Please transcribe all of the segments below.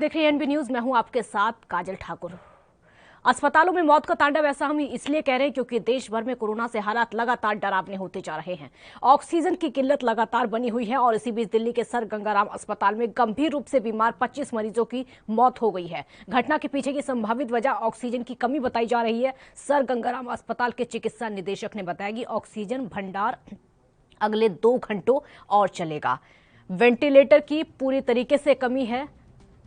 देख रही हैं एनबी न्यूज। मैं हूं आपके साथ काजल ठाकुर। अस्पतालों में मौत का तांडव ऐसा हम इसलिए कह रहे हैं क्योंकि देश भर में कोरोना से हालात लगातार डरावने होते जा रहे हैं। ऑक्सीजन की किल्लत लगातार बनी हुई है और इसी बीच दिल्ली के सर गंगाराम अस्पताल में गंभीर रूप से बीमार 25 मरीजों की मौत हो गई है। घटना के पीछे की संभावित वजह ऑक्सीजन की कमी बताई जा रही है। सर गंगाराम अस्पताल के चिकित्सा निदेशक ने बताया कि ऑक्सीजन भंडार अगले 2 घंटों और चलेगा। वेंटिलेटर की पूरी तरीके से कमी है।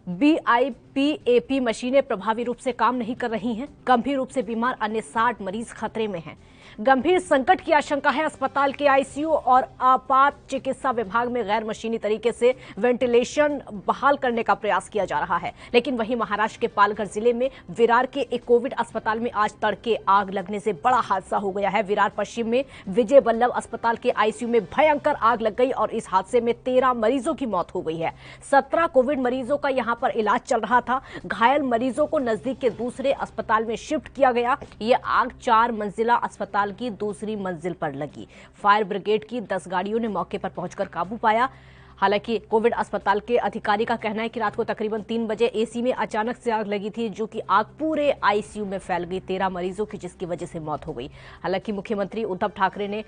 BIPAP मशीनें प्रभावी रूप से काम नहीं कर रही हैं। गंभीर रूप से बीमार अन्य 60 मरीज खतरे में हैं। गंभीर संकट की आशंका है। अस्पताल के ICU और आपात चिकित्सा विभाग में गैर मशीनी तरीके से वेंटिलेशन बहाल करने का प्रयास किया जा रहा है। लेकिन वहीं महाराष्ट्र के पालघर जिले में विरार के एक कोविड अस्पताल में आज तड़के आग लगने से बड़ा हादसा हो गया है। विरार पश्चिम में विजय वल्लभ अस्पताल के ICU में भयंकर आग लग गई और इस हादसे में 13 मरीजों की मौत हो गई है। 17 कोविड मरीजों का यहां पर इलाज चल रहा था। घायल मरीजों को नजदीक के दूसरे अस्पताल में शिफ्ट किया गया। यह आग 4 मंजिला अस्पताल की दूसरी मंजिल पर लगी। फायर ब्रिगेड की 10 गाड़ियों ने मौके पर पहुंचकर काबू पाया। हालांकि कोविड अस्पताल के अधिकारी का कहना है कि रात को तकरीबन 3 बजे AC में अचानक से आग लगी थी, जो कि आग पूरे ICU में फैल गई। 13 मरीजों की जिसकी वजह से मौत हो गई। हालांकि मुख्यमंत्री उद्धव ठाकरे ने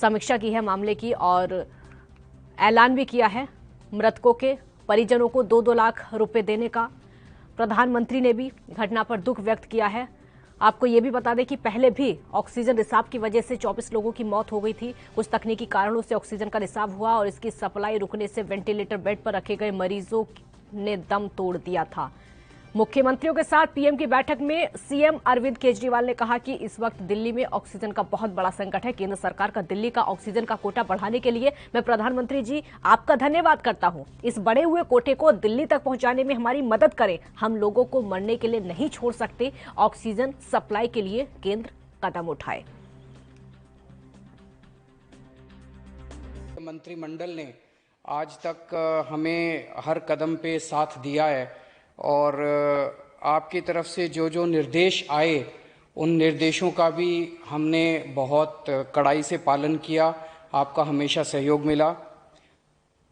समीक्षा की है मामले की और ऐलान भी किया है मृतकों के परिजनों को 2-2 लाख रुपए देने का। प्रधानमंत्री ने भी घटना पर दुख व्यक्त किया है। आपको ये भी बता दें कि पहले भी ऑक्सीजन रिसाव की वजह से 24 लोगों की मौत हो गई थी। कुछ तकनीकी कारणों से ऑक्सीजन का रिसाव हुआ और इसकी सप्लाई रुकने से वेंटिलेटर बेड पर रखे गए मरीजों ने दम तोड़ दिया था। मुख्यमंत्रियों के साथ PM की बैठक में CM अरविंद केजरीवाल ने कहा कि इस वक्त दिल्ली में ऑक्सीजन का बहुत बड़ा संकट है। केंद्र सरकार का दिल्ली का ऑक्सीजन का कोटा बढ़ाने के लिए मैं प्रधानमंत्री जी आपका धन्यवाद करता हूं। इस बढ़े हुए कोटे को दिल्ली तक पहुंचाने में हमारी मदद करें। हम लोगों को मरने के लिए नहीं छोड़ सकते। ऑक्सीजन सप्लाई के लिए केंद्र कदम उठाए। मंत्रिमंडल ने आज तक हमें हर कदम पे साथ दिया है और आपकी तरफ से जो जो निर्देश आए उन निर्देशों का भी हमने बहुत कड़ाई से पालन किया। आपका हमेशा सहयोग मिला।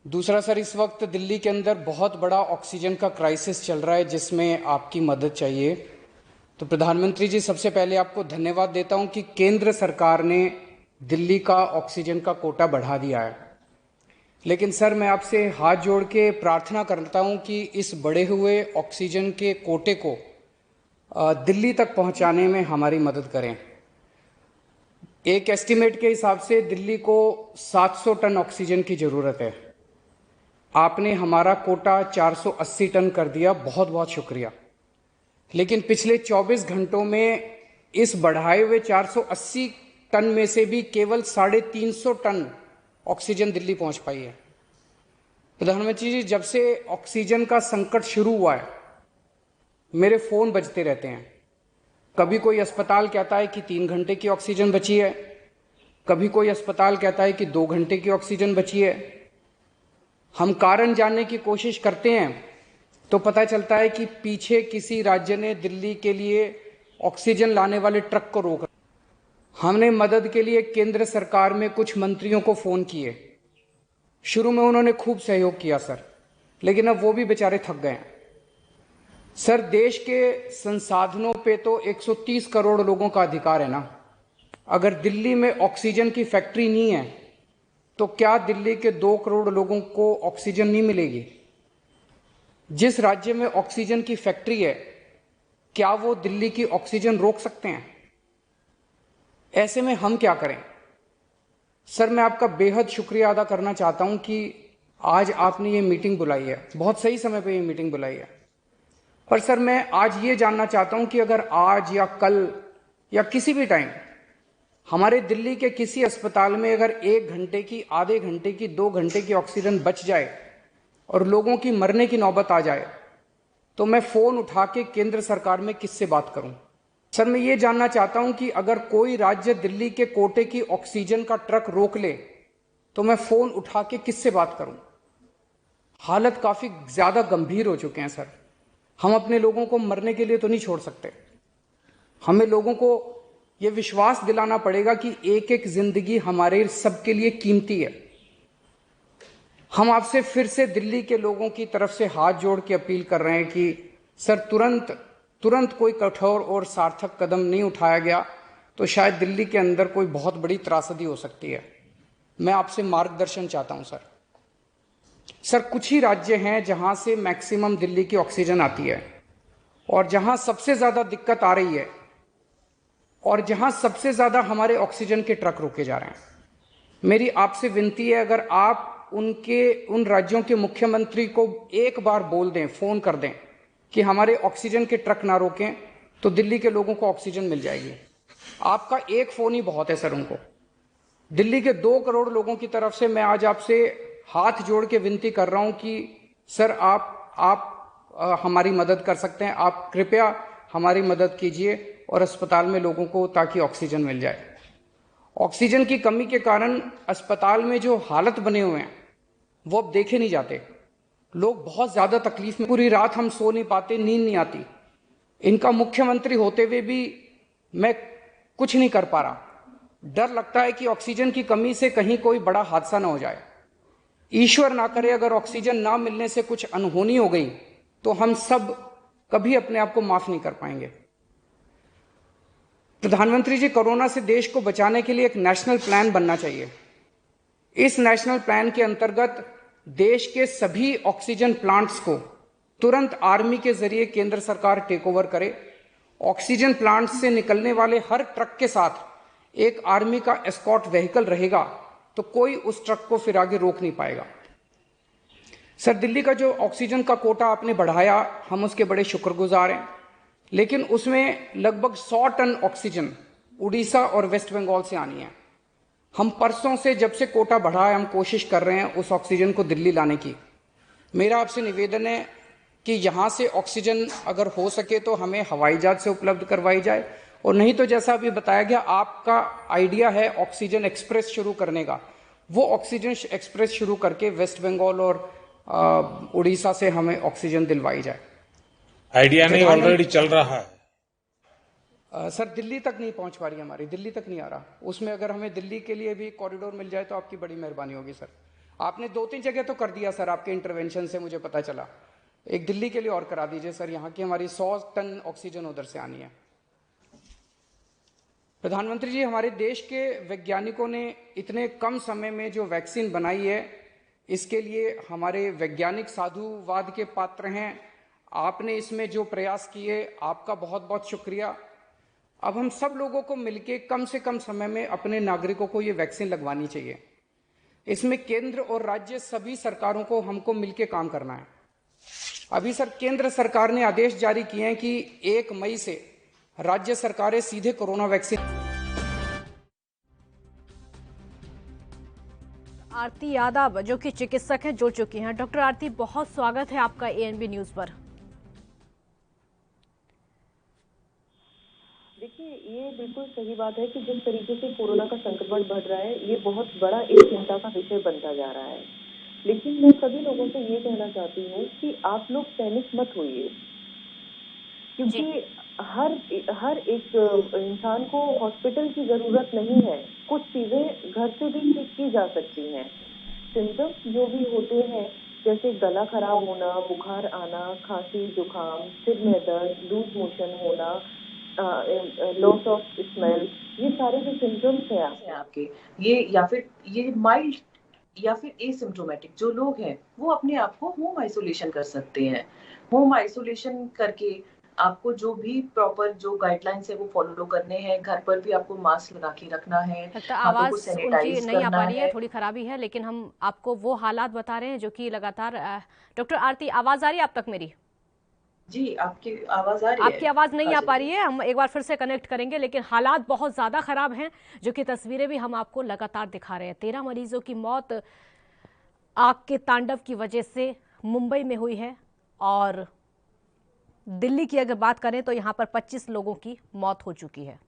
दूसरा सर, इस वक्त दिल्ली के अंदर बहुत बड़ा ऑक्सीजन का क्राइसिस चल रहा है जिसमें आपकी मदद चाहिए। तो प्रधानमंत्री जी, सबसे पहले आपको धन्यवाद देता हूं कि केंद्र सरकार ने दिल्ली का ऑक्सीजन का कोटा बढ़ा दिया है। लेकिन सर, मैं आपसे हाथ जोड़ के प्रार्थना करता हूं कि इस बढ़े हुए ऑक्सीजन के कोटे को दिल्ली तक पहुंचाने में हमारी मदद करें। एक एस्टीमेट के हिसाब से दिल्ली को 700 टन ऑक्सीजन की जरूरत है। आपने हमारा कोटा 480 टन कर दिया, बहुत बहुत शुक्रिया। लेकिन पिछले 24 घंटों में इस बढ़ाए हुए 480 टन में से भी केवल 350 टन ऑक्सीजन दिल्ली पहुंच पाई है। प्रधानमंत्री जी, जब से ऑक्सीजन का संकट शुरू हुआ है मेरे फोन बजते रहते हैं। कभी कोई अस्पताल कहता है कि 3 घंटे की ऑक्सीजन बची है, कभी कोई अस्पताल कहता है कि 2 घंटे की ऑक्सीजन बची है। हम कारण जानने की कोशिश करते हैं तो पता चलता है कि पीछे किसी राज्य ने दिल्ली के लिए ऑक्सीजन लाने वाले ट्रक को रोका। हमने मदद के लिए केंद्र सरकार में कुछ मंत्रियों को फोन किए। शुरू में उन्होंने खूब सहयोग किया सर, लेकिन अब वो भी बेचारे थक गए हैं। सर, देश के संसाधनों पे तो 130 करोड़ लोगों का अधिकार है ना। अगर दिल्ली में ऑक्सीजन की फैक्ट्री नहीं है तो क्या दिल्ली के 2 करोड़ लोगों को ऑक्सीजन नहीं मिलेगी? जिस राज्य में ऑक्सीजन की फैक्ट्री है, क्या वो दिल्ली की ऑक्सीजन रोक सकते हैं? ऐसे में हम क्या करें? सर, मैं आपका बेहद शुक्रिया अदा करना चाहता हूं कि आज आपने ये मीटिंग बुलाई है। बहुत सही समय पे ये मीटिंग बुलाई है। पर सर, मैं आज ये जानना चाहता हूं कि अगर आज या कल या किसी भी टाइम हमारे दिल्ली के किसी अस्पताल में अगर 1 घंटे की, आधे घंटे की, 2 घंटे की ऑक्सीजन बच जाए और लोगों की मरने की नौबत आ जाए तो मैं फोन उठा के केंद्र सरकार में किससे बात करूं? सर, मैं ये जानना चाहता हूं कि अगर कोई राज्य दिल्ली के कोटे की ऑक्सीजन का ट्रक रोक ले तो मैं फोन उठा के किससे बात करूं? हालत काफी ज्यादा गंभीर हो चुके हैं सर। हम अपने लोगों को मरने के लिए तो नहीं छोड़ सकते। हमें लोगों को यह विश्वास दिलाना पड़ेगा कि एक एक जिंदगी हमारे सबके लिए कीमती है। हम आपसे फिर से दिल्ली के लोगों की तरफ से हाथ जोड़ के अपील कर रहे हैं कि सर तुरंत कोई कठोर और सार्थक कदम नहीं उठाया गया तो शायद दिल्ली के अंदर कोई बहुत बड़ी त्रासदी हो सकती है। मैं आपसे मार्गदर्शन चाहता हूं सर कुछ ही राज्य हैं जहां से मैक्सिमम दिल्ली की ऑक्सीजन आती है और जहां सबसे ज्यादा दिक्कत आ रही है और जहां सबसे ज्यादा हमारे ऑक्सीजन के ट्रक रोके जा रहे हैं। मेरी आपसे विनती है, अगर आप उन राज्यों के मुख्यमंत्री को एक बार बोल दें, फोन कर दें कि हमारे ऑक्सीजन के ट्रक ना रोकें, तो दिल्ली के लोगों को ऑक्सीजन मिल जाएगी। आपका एक फोन ही बहुत है सर उनको। दिल्ली के 2 करोड़ लोगों की तरफ से मैं आज आपसे हाथ जोड़ के विनती कर रहा हूं कि सर आप हमारी मदद कर सकते हैं। आप कृपया हमारी मदद कीजिए और अस्पताल में लोगों को ताकि ऑक्सीजन मिल जाए। ऑक्सीजन की कमी के कारण अस्पताल में जो हालत बने हुए हैं वो अब देखे नहीं जाते। लोग बहुत ज्यादा तकलीफ में, पूरी रात हम सो नहीं पाते, नींद नहीं आती। इनका मुख्यमंत्री होते हुए भी मैं कुछ नहीं कर पा रहा। डर लगता है कि ऑक्सीजन की कमी से कहीं कोई बड़ा हादसा ना हो जाए। ईश्वर ना करे अगर ऑक्सीजन ना मिलने से कुछ अनहोनी हो गई तो हम सब कभी अपने आप को माफ नहीं कर पाएंगे। प्रधानमंत्री जी, कोरोना से देश को बचाने के लिए एक नेशनल प्लान बनना चाहिए। इस नेशनल प्लान के अंतर्गत देश के सभी ऑक्सीजन प्लांट्स को तुरंत आर्मी के जरिए केंद्र सरकार टेक ओवर करे। ऑक्सीजन प्लांट्स से निकलने वाले हर ट्रक के साथ एक आर्मी का एस्कॉर्ट व्हीकल रहेगा, तो कोई उस ट्रक को फिर आगे रोक नहीं पाएगा। सर, दिल्ली का जो ऑक्सीजन का कोटा आपने बढ़ाया, हम उसके बड़े शुक्रगुजार हैं, लेकिन उसमें लगभग 100 टन ऑक्सीजन उड़ीसा और वेस्ट बंगाल से आनी है। हम परसों से, जब से कोटा बढ़ा है, हम कोशिश कर रहे हैं उस ऑक्सीजन को दिल्ली लाने की। मेरा आपसे निवेदन है कि यहां से ऑक्सीजन अगर हो सके तो हमें हवाई जहाज से उपलब्ध करवाई जाए, और नहीं तो जैसा अभी बताया गया, आपका आइडिया है ऑक्सीजन एक्सप्रेस शुरू करने का, वो ऑक्सीजन एक्सप्रेस शुरू करके वेस्ट बंगाल और उड़ीसा से हमें ऑक्सीजन दिलवाई जाए। आइडिया नहीं, ऑलरेडी चल रहा है। सर, दिल्ली तक नहीं पहुंच पा रही, हमारी दिल्ली तक नहीं आ रहा। उसमें अगर हमें दिल्ली के लिए भी कॉरिडोर मिल जाए तो आपकी बड़ी मेहरबानी होगी सर। आपने 2-3 जगह तो कर दिया सर, आपके इंटरवेंशन से मुझे पता चला। एक दिल्ली के लिए और करा दीजिए सर, यहाँ की हमारी 100 टन ऑक्सीजन उधर से आनी है। प्रधानमंत्री जी, हमारे देश के वैज्ञानिकों ने इतने कम समय में जो वैक्सीन बनाई है, इसके लिए हमारे वैज्ञानिक साधुवाद के पात्र हैं। आपने इसमें जो प्रयास किए, आपका बहुत बहुत शुक्रिया। अब हम सब लोगों को मिलकर कम से कम समय में अपने नागरिकों को ये वैक्सीन लगवानी चाहिए। इसमें केंद्र और राज्य सभी सरकारों को हमको मिलकर काम करना है। अभी सर, केंद्र सरकार ने आदेश जारी किए हैं कि 1 मई से राज्य सरकारें सीधे कोरोना वैक्सीन। आरती यादव जो कि चिकित्सक हैं जुड़ चुकी हैं। डॉक्टर आरती, बहुत स्वागत है आपका एएनबी न्यूज पर। देखिए, ये बिल्कुल सही बात है कि जिस तरीके से कोरोना का संक्रमण बढ़ रहा है, ये बहुत बड़ा एक चिंता का विषय बनता जा रहा है। लेकिन मैं सभी लोगों से ये कहना चाहती हूँ कि आप लोग पैनिक मत होइए, क्योंकि हर एक इंसान को हॉस्पिटल की जरूरत नहीं है। कुछ चीजें घर से भी ठीक की जा सकती हैं। सिम्टम्स जो भी होते हैं, जैसे गला खराब होना, बुखार आना, खांसी, जुकाम, सिर में दर्द, लूज मोशन होना, लॉस ऑफ स्मेल, ये सारे जो सिम्टम्स हैं आपके, ये या फिर ये माइल्ड या फिर एसिम्प्टोमेटिक जो लोग हैं, वो अपने आप को होम आइसोलेशन कर सकते हैं। होम आइसोलेशन करके आपको जो भी प्रॉपर जो गाइडलाइंस है वो फॉलो करने हैं। घर पर भी आपको मास्क लगा के रखना है, हाथों को सैनिटाइज नहीं आ पा रही करना है, थोड़ी खराबी है, लेकिन हम आपको वो हालात बता रहे हैं जो कि लगातार। डॉक्टर आरती, आवाज आ रही है आप तक मेरी? जी, आपकी आवाज आ रही है? आपकी आवाज नहीं आ पा रही है, हम एक बार फिर से कनेक्ट करेंगे। लेकिन हालात बहुत ज्यादा खराब हैं, जो कि तस्वीरें भी हम आपको लगातार दिखा रहे हैं। 13 मरीजों की मौत आग के तांडव की वजह से मुंबई में हुई है, और दिल्ली की अगर बात करें तो यहां पर 25 लोगों की मौत हो चुकी है।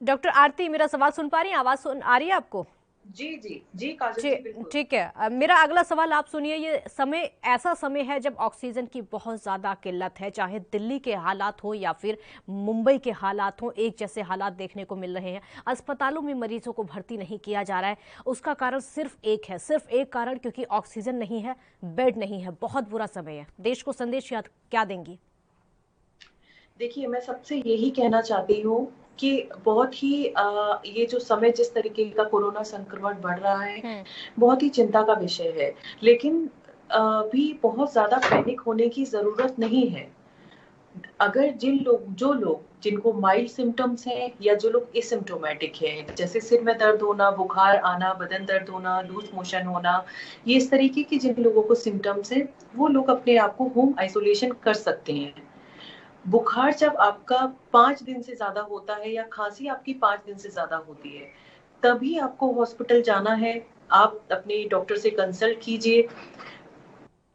डॉक्टर आरती, मेरा सवाल सुन पा रही हैं? आवाज सुन आ रही है आपको? जी जी जी काजल जी जी, बिल्कुल। ठीक है। मेरा अगला सवाल आप सुनिए। ये समय ऐसा समय है जब ऑक्सीजन की बहुत ज़्यादा किल्लत है, चाहे दिल्ली के हालात हो या फिर मुंबई के हालात हो, एक जैसे हालात देखने को मिल रहे हैं। अस्पतालों में मरीजों को भर्ती नहीं किया जा रहा है। उसका कारण सिर्फ एक है, सिर्फ एक कारण, क्योंकि ऑक्सीजन नहीं है, बेड नहीं है। बहुत बुरा समय है। देश को संदेश क्या देंगी? देखिए, मैं सबसे यही कहना चाहती हूँ कि बहुत ही ये जो समय जिस तरीके का कोरोना संक्रमण बढ़ रहा है, बहुत ही चिंता का विषय है। लेकिन भी बहुत ज़्यादा पैनिक होने की ज़रूरत नहीं है। अगर जो लोग जिनको माइल्ड सिम्पटम्स हैं या जो लोग एसिम्प्टोमेटिक हैं, जैसे सिर में दर्द होना, बुखार आना, बदन दर्द होना, लूज मोशन होना, ये इस तरीके के जिन लोगों को सिम्पटम्स हैं, वो लोग अपने आप को होम आइसोलेशन कर सकते हैं। बुखार जब आपका 5 दिन से ज़्यादा होता है या खाँसी आपकी 5 दिन से ज़्यादा होती है, तभी आपको हॉस्पिटल जाना है। आप अपने डॉक्टर से कंसल्ट कीजिए।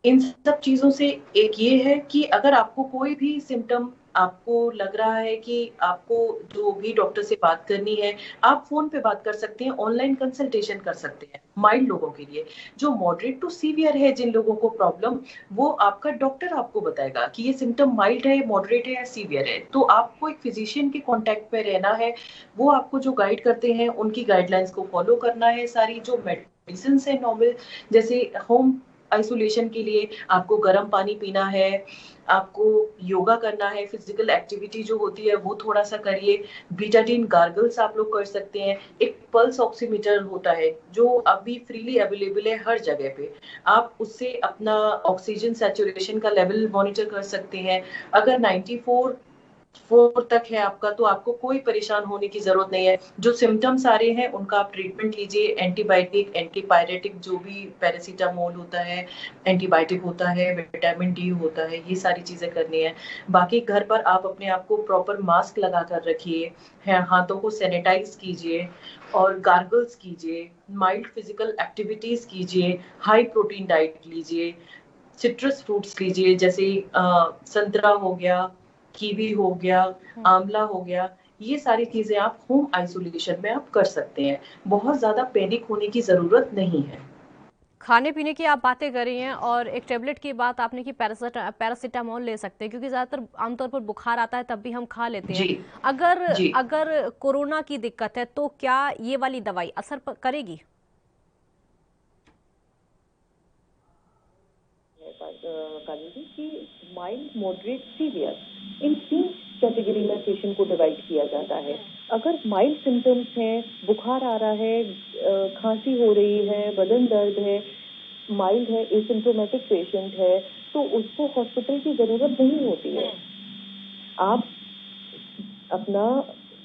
इन सब चीज़ों से एक ये है कि अगर आपको कोई भी सिम्पटम आपको लग रहा है कि आपको जो भी डॉक्टर से बात करनी है, आप फ़ोन पे बात कर सकते हैं, ऑनलाइन कंसल्टेशन कर सकते हैं, माइल्ड लोगों के लिए। जो मॉडरेट टू सीवियर है जिन लोगों को प्रॉब्लम, वो आपका डॉक्टर आपको बताएगा कि ये सिम्पटम माइल्ड है, मॉडरेट है या सीवियर है। तो आपको एक फिजिशियन के कॉन्टैक्ट में रहना है, वो आपको जो गाइड करते हैं, उनकी गाइडलाइंस को फॉलो करना है। सारी जो मेडिसिन्स है नॉर्मल, जैसे होम आइसोलेशन के लिए आपको गर्म पानी पीना है, आपको योगा करना है, फिजिकल एक्टिविटी जो होती है वो थोड़ा सा करिए। बीटाडीन गार्गल्स आप लोग कर सकते हैं। एक पल्स ऑक्सीमीटर होता है जो अभी फ्रीली अवेलेबल है हर जगह पे, आप उससे अपना ऑक्सीजन सैचुरेशन का लेवल मॉनिटर कर सकते हैं। अगर 94 तक है आपका, तो आपको कोई परेशान होने की जरूरत नहीं है। जो सिम्टम्स आ रहे हैं उनका आप ट्रीटमेंट लीजिए, एंटीबायोटिक, एंटीपायरेटिक, जो भी पैरासीटामोल होता है, एंटीबायोटिक होता है, विटामिन डी होता है, ये सारी चीजें करनी है। बाकी घर पर आप अपने आप को प्रॉपर मास्क लगा कर रखिए, हाथों को सैनिटाइज कीजिए और गार्गल्स कीजिए, माइल्ड फिजिकल एक्टिविटीज कीजिए, हाई प्रोटीन डाइट लीजिए, सिट्रस फ्रूट्स लीजिए, जैसे संतरा हो गया, कीवी हो गया, आंवला हो गया। ये सारी चीजें आप होम आइसोलेशन में आप कर सकते हैं। बहुत ज्यादा पैनिक होने की जरूरत नहीं है। खाने पीने की आप बातें कर रही हैं और एक टेबलेट की बात आपने की, पैरासीटामोल ले सकते हैं, क्योंकि ज्यादातर आमतौर पर बुखार आता है तब भी हम खा लेते हैं। जी अगर जी अगर कोरोना की दिक्कत है तो क्या ये वाली दवाई असर करेगी? काजल जी कि माइल्ड, मॉडरेट, सीवियर, इन 3 कैटेगरी में पेशेंट को डिवाइड किया जाता है। अगर माइल्ड सिम्टम्स हैं, बुखार आ रहा है, खांसी हो रही है, बदन दर्द है, माइल्ड है, एसिम्प्टोमेटिक पेशेंट है, तो उसको हॉस्पिटल की जरूरत नहीं होती है। आप अपना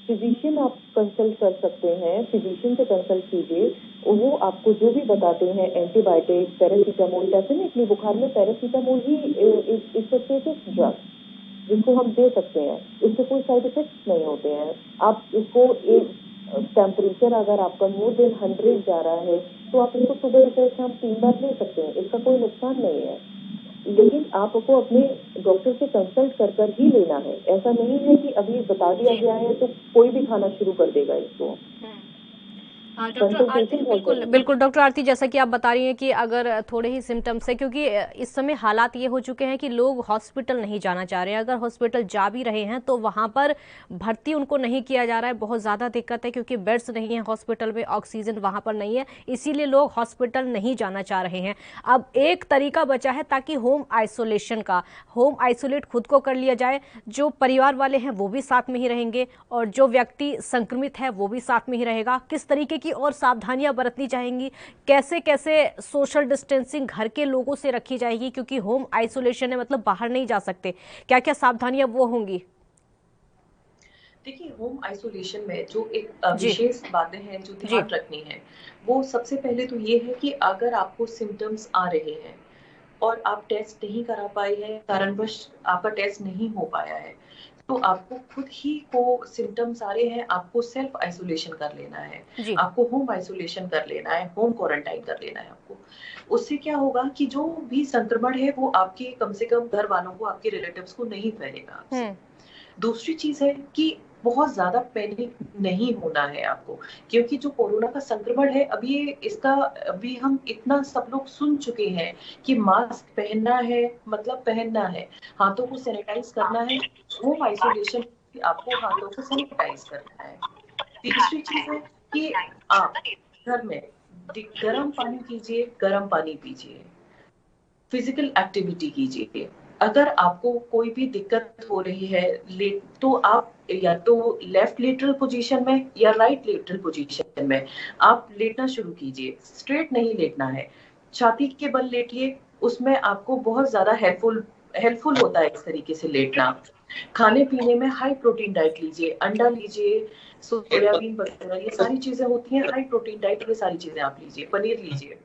फिजिशियन आप कंसल्ट कर सकते हैं, फिजिशियन से कंसल्ट कीजिए। वो आपको जो भी बताते हैं, एंटीबायोटिक, पैरासीटामोल, डेफिनेटली बुखार में paracetamol he is the safest drug जिसको हम दे सकते हैं। इससे कोई साइड इफेक्ट्स नहीं होते हैं। आप इसको एक टेम्परेचर अगर आपका मोर देन 100 जा रहा है तो आप इसको सुबह दोपहर शाम 3 बार ले सकते हैं, इसका कोई नुकसान नहीं है। लेकिन आपको अपने डॉक्टर से कंसल्ट कर कर ही लेना है। ऐसा नहीं है कि अभी बता दिया गया है तो कोई भी खाना शुरू कर देगा इसको। डॉक्टर आरती, कंसल्टेशन बहुत बिल्कुल जरूरी है। बिल्कुल डॉक्टर आरती, जैसा कि आप बता रही हैं कि अगर थोड़े ही सिम्टम्स है, क्योंकि इस समय हालात ये हो चुके हैं कि लोग हॉस्पिटल नहीं जाना चाह रहे हैं। अगर हॉस्पिटल जा भी रहे हैं तो वहां पर भर्ती उनको नहीं किया जा रहा है। बहुत ज़्यादा दिक्कत है क्योंकि बेड्स नहीं है हॉस्पिटल में, ऑक्सीजन वहां पर नहीं है, इसीलिए लोग हॉस्पिटल नहीं जाना चाह रहे हैं। अब एक तरीका बचा है ताकि होम आइसोलेशन का, होम आइसोलेट खुद को कर लिया जाए। जो परिवार वाले हैं वो भी साथ में ही रहेंगे और जो व्यक्ति संक्रमित है वो भी साथ में ही रहेगा। किस तरीके की और सावधानियां बरतनी चाहेंगी? कैसे कैसे सोशल डिस्टेंसिंग घर के लोगों से रखी जाएगी, क्योंकि होम आइसोलेशन है, मतलब बाहर नहीं जा सकते। क्या क्या सावधानियां वो होंगी? देखिए, होम आइसोलेशन में जो एक जी विशेष बातें हैं जो जी। ध्यान रखनी है, वो सबसे पहले तो ये है कि अगर आपको सिम्टम्स आ रहे हैं और आप टेस्ट नहीं करा पाए हैं, कारणवश आपका टेस्ट नहीं हो पाया है, तो आपको खुद ही को सिम्टम्स आ रहे हैं, आपको सेल्फ आइसोलेशन कर लेना है। जी आपको होम आइसोलेशन कर लेना है, होम क्वारंटाइन कर लेना है आपको। उससे क्या होगा कि जो भी संक्रमण है वो आपके कम से कम घर वालों को, आपके रिलेटिव्स को नहीं फैलेगा आपसे। हम्म। दूसरी चीज है कि बहुत ज्यादा पैनिक नहीं होना है आपको, क्योंकि जो कोरोना का संक्रमण है अभी हम इतना सब लोग सुन चुके हैं कि मास्क पहनना है मतलब पहनना है, हाथों को सैनिटाइज करना है, होम आइसोलेशन आपको हाथों को सैनिटाइज करना है। तीसरी चीज है कि आप घर में गर्म पानी कीजिए, गर्म पानी पीजिए, फिजिकल एक्टिविटी कीजिए। अगर आपको कोई भी दिक्कत हो रही है तो आप या तो लेफ्ट लेटरल पोजीशन में या राइट लेटरल पोजीशन में आप लेटना शुरू कीजिए। स्ट्रेट नहीं लेटना है, छाती के बल लेटिए, उसमें आपको बहुत ज्यादा हेल्पफुल होता है इस तरीके से लेटना। खाने पीने में हाई प्रोटीन डाइट लीजिए, अंडा लीजिए, सोयाबीन वगैरह ये सारी चीजें होती हैं हाई प्रोटीन डाइट, ये सारी चीजें आप लीजिए, पनीर लीजिए।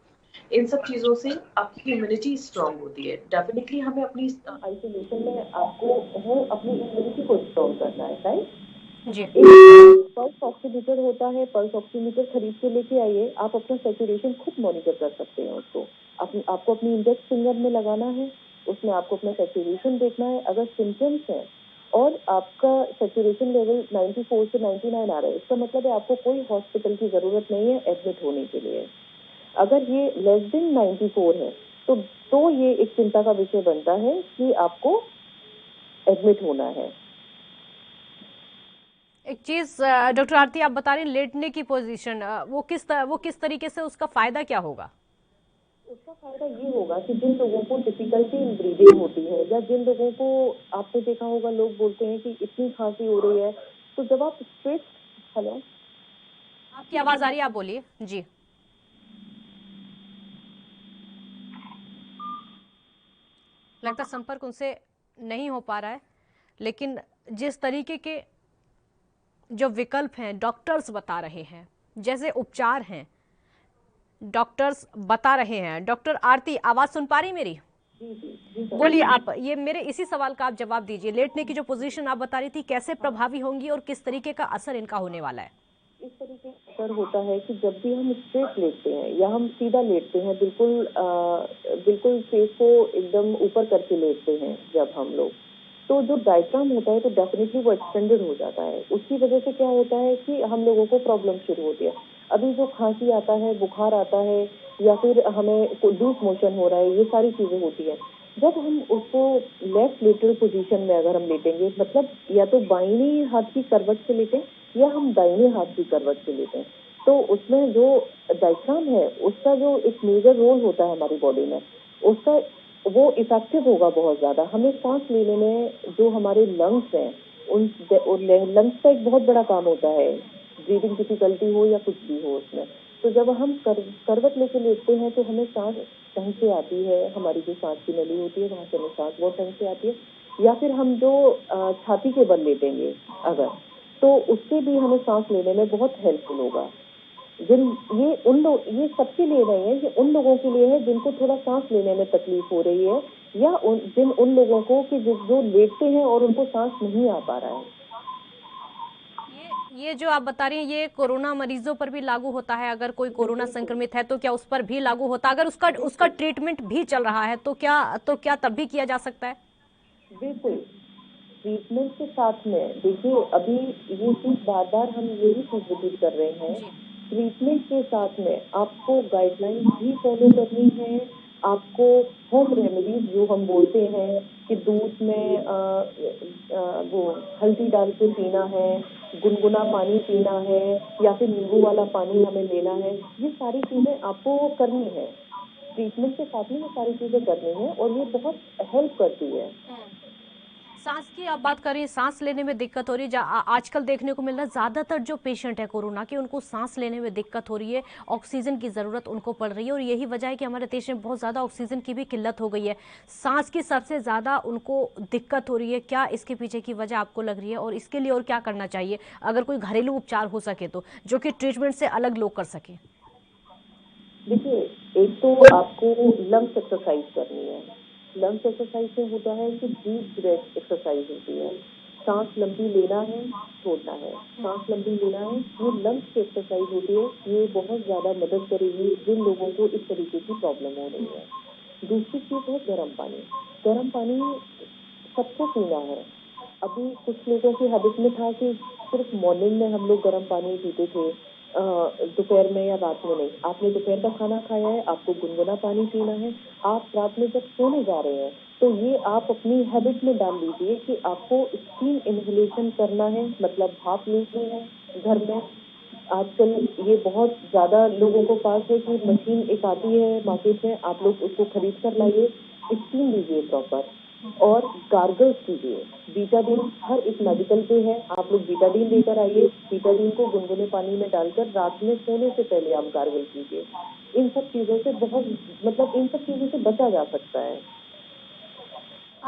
इन सब चीजों से आपकी इम्यूनिटी स्ट्रांग होती है। डेफिनेटली हमें अपनी आइसोलेशन में आपको है अपनी इम्यूनिटी को स्ट्रांग करना है, राइट? जी। एक पल्स ऑक्सीमीटर होता है, पल्स ऑक्सीमीटर खरीद के लेके आइए, आप अपना सैचुरेशन खुद मॉनिटर कर सकते हैं उसको। आपको अपनी इंडेक्स फिंगर में लगाना है, उसमें आपको अपना सैचुरेशन देखना है। अगर सिम्टम्स हैं और आपका सैचुरेशन लेवल 94 से 99 आ रहा है, इसका मतलब है आपको कोई हॉस्पिटल की जरूरत नहीं है एडमिट होने के लिए। अगर ये लेस देन 94 है तो ये एक चिंता का विषय बनता है कि आपको एडमिट होना है। एक चीज डॉक्टर आरती, आप बता रहे हैं लेटने की पोजीशन, वो किस तरीके से, उसका फायदा क्या होगा? उसका फायदा ये होगा कि जिन लोगों को डिफिकल्टी इन ब्रीदिंग होती है, या जिन लोगों को आपने देखा होगा लोग बोलते हैं कि इतनी खांसी हो रही है, तो जब आप स्ट्रेट, हेलो, आपकी आवाज आ रही है, आप बोलिए जी। लगता संपर्क उनसे नहीं हो पा रहा है, लेकिन जिस तरीके के जो विकल्प हैं डॉक्टर्स बता रहे हैं, जैसे उपचार हैं डॉक्टर्स बता रहे हैं। डॉक्टर आरती, आवाज सुन पा रही मेरी? बोलिए आप, ये मेरे इसी सवाल का आप जवाब दीजिए। लेटने की जो पोजीशन आप बता रही थी कैसे प्रभावी होंगी और किस तरीके का असर इनका होने वाला है? इस तरीके का असर होता है कि जब भी हम स्ट्रेट लेटते हैं या हम सीधा लेटते हैं, बिल्कुल फेस को एकदम ऊपर करके लेटते हैं जब हम लोग, तो जो डायफ्राम होता है तो डेफिनेटली वो एक्सटेंडेड हो जाता है। उसकी वजह से क्या होता है कि हम लोगों को प्रॉब्लम शुरू होती है। अभी जो खांसी आता है, बुखार आता है, या फिर हमें लूज मोशन हो रहा है, ये सारी चीजें होती है। जब हम उसको लेफ्ट लेटरल पोजीशन में अगर हम लेटेंगे, मतलब या तो बाईं हाथ की करवट से लेटें या हम दाहिने हाथ की करवट से लेटें, तो उसमें जो डायफ्राम है उसका जो एक मेजर रोल होता है हमारी बॉडी में, उसका वो इफेक्टिव होगा बहुत ज्यादा। हमें सांस लेने में जो हमारे लंग्स हैं उन लंग्स का एक बहुत बड़ा काम होता है, ब्रीदिंग डिफिकल्टी हो या कुछ भी हो उसमें। तो जब हम करवट लेके लेटते हैं तो हमें सांस ढंग से आती है, हमारी जो सांस की नली होती है वहां से हमें सांस बहुत ढंग से आती है। या फिर हम जो छाती के बल लेटेंगे अगर, तो उससे भी हमें सांस लेने में बहुत हेल्पफुल होगा। ये सबके लिए नहीं है, ये उन लोगों के लिए है जिनको थोड़ा सांस लेने में तकलीफ हो रही है, या उन लोगों को कि जो लेटते हैं और उनको सांस नहीं आ पा रहा है। ये जो आप बता रही हैं ये कोरोना मरीजों पर भी लागू होता है? अगर कोई कोरोना संक्रमित है तो क्या उस पर भी लागू होता है? अगर उसका ट्रीटमेंट भी चल रहा है तो क्या तब भी किया जा सकता है? बिल्कुल, ट्रीटमेंट के साथ में देखिए, अभी ये चीज बार बार हम यही चीज रिपीट कर रहे हैं, ट्रीटमेंट के साथ में आपको गाइडलाइन भी फॉलो करनी है। आपको होम रेमेडीज जो हम बोलते हैं कि दूध में वो हल्दी डाल के पीना है, गुनगुना पानी पीना है, या फिर नींबू वाला पानी हमें लेना है, ये सारी चीजें आपको करनी है। ट्रीटमेंट के साथ में ये सारी चीजें करनी है और ये बहुत हेल्प करती है। सांस की आप बात करें, सांस लेने में दिक्कत हो रही है, आजकल देखने को मिल रहा है ज्यादातर जो पेशेंट है कोरोना के उनको सांस लेने में दिक्कत हो रही है, ऑक्सीजन की जरूरत उनको पड़ रही है, और यही वजह है कि हमारे देश में बहुत ज्यादा ऑक्सीजन की भी किल्लत हो गई है। सांस की सबसे ज्यादा उनको दिक्कत हो रही है, क्या इसके पीछे की वजह आपको लग रही है और इसके लिए और क्या करना चाहिए अगर कोई घरेलू उपचार हो सके तो, जो कि ट्रीटमेंट से अलग लोग कर सके? देखिए, एक तो आपको लंग्स एक्सरसाइज करनी है। लंग्स एक्सरसाइज से होता है कि डीप ब्रेथ एक्सरसाइज होती है, सांस लंबी लेना है, छोड़ना है, सांस लंबी लेना है, ये लंग्स की एक्सरसाइज होती है। ये बहुत ज्यादा मदद करेगी जिन लोगों को इस तरीके की प्रॉब्लम हो रही है। दूसरी चीज है गर्म पानी। गर्म पानी सबको पीना है। अभी कुछ लोगों की हैबिट में था कि सिर्फ मॉर्निंग में हम लोग गर्म पानी पीते थे, दोपहर में या रात में नहीं। आपने दोपहर का खाना खाया है, आपको गुनगुना पानी पीना है। आप रात में जब सोने जा रहे हैं तो ये आप अपनी हैबिट में डाल लीजिए कि आपको स्टीम इनहेलेशन करना है, मतलब भाप लेनी है घर में। आजकल ये बहुत ज्यादा लोगों को पास है कि मशीन एक आती है मार्केट में, आप लोग उसको खरीद कर लाइए, स्टीम लीजिए प्रॉपर और गार्गल्स कीजिए। बीटाडीन हर एक मेडिकल पे है, आप लोग बीटाडीन लेकर आइए। बीटाडीन को गुनगुने पानी में डालकर रात में सोने से पहले आप गार्गल कीजिए। इन सब चीजों से बहुत, मतलब इन सब चीजों से बचा जा सकता है।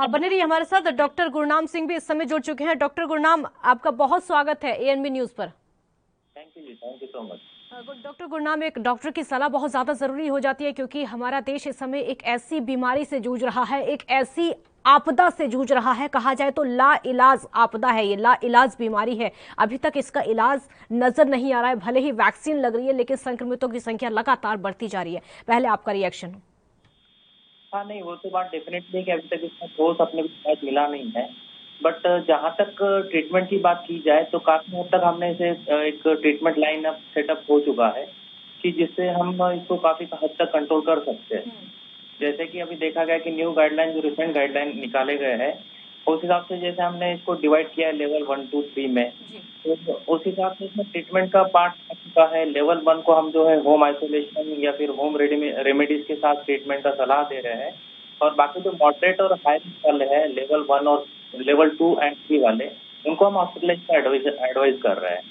बने रहिए हमारे साथ। डॉक्टर गुरनाम सिंह भी इस समय जुड़ चुके हैं। डॉक्टर गुरनाम, आपका बहुत स्वागत है एएनबी न्यूज पर। थैंक यू जी, thank you so much. Doctor Gurnam, एक डॉक्टर की सलाह बहुत ज्यादा जरूरी हो जाती है क्योंकि हमारा देश इस समय एक ऐसी बीमारी से जूझ रहा है, एक ऐसी आपदा से जूझ रहा है, कहा जाए तो ला इलाज आपदा है, ये ला इलाज बीमारी है। अभी तक इसका इलाज नजर नहीं आ रहा है। भले ही वैक्सीन लग रही है लेकिन संक्रमितों की संख्या लगातार बढ़ती जा रही है। पहले आपका रिएक्शन। हाँ नहीं, वो तो बात डेफिनेटली कि अभी तक इसका ठोस अपने को इलाज मिला नहीं है। बट जहाँ तक ट्रीटमेंट की बात की जाए तो काफी हद तक हमने इसे एक ट्रीटमेंट लाइन अप सेटअप हो चुका है कि जिससे हम इसको काफी हद तक कंट्रोल कर सकते हैं। जैसे कि अभी देखा गया कि न्यू गाइडलाइन, जो रिसेंट गाइडलाइन निकाले गए हैं, उस हिसाब से जैसे हमने इसको डिवाइड किया है लेवल 1, 2, 3 में, तो उस हिसाब से इसमें ट्रीटमेंट का पार्ट आ चुका है। लेवल 1 को हम जो है होम आइसोलेशन या फिर होम रेमेडीज के साथ ट्रीटमेंट का सलाह दे रहे हैं। और बाकी जो मॉडरेट और हाई रिस्क वाले हैं, लेवल 1 और लेवल 2 एंड 3 वाले, उनको हम हॉस्पिटलाइज का एडवाइज कर रहे हैं।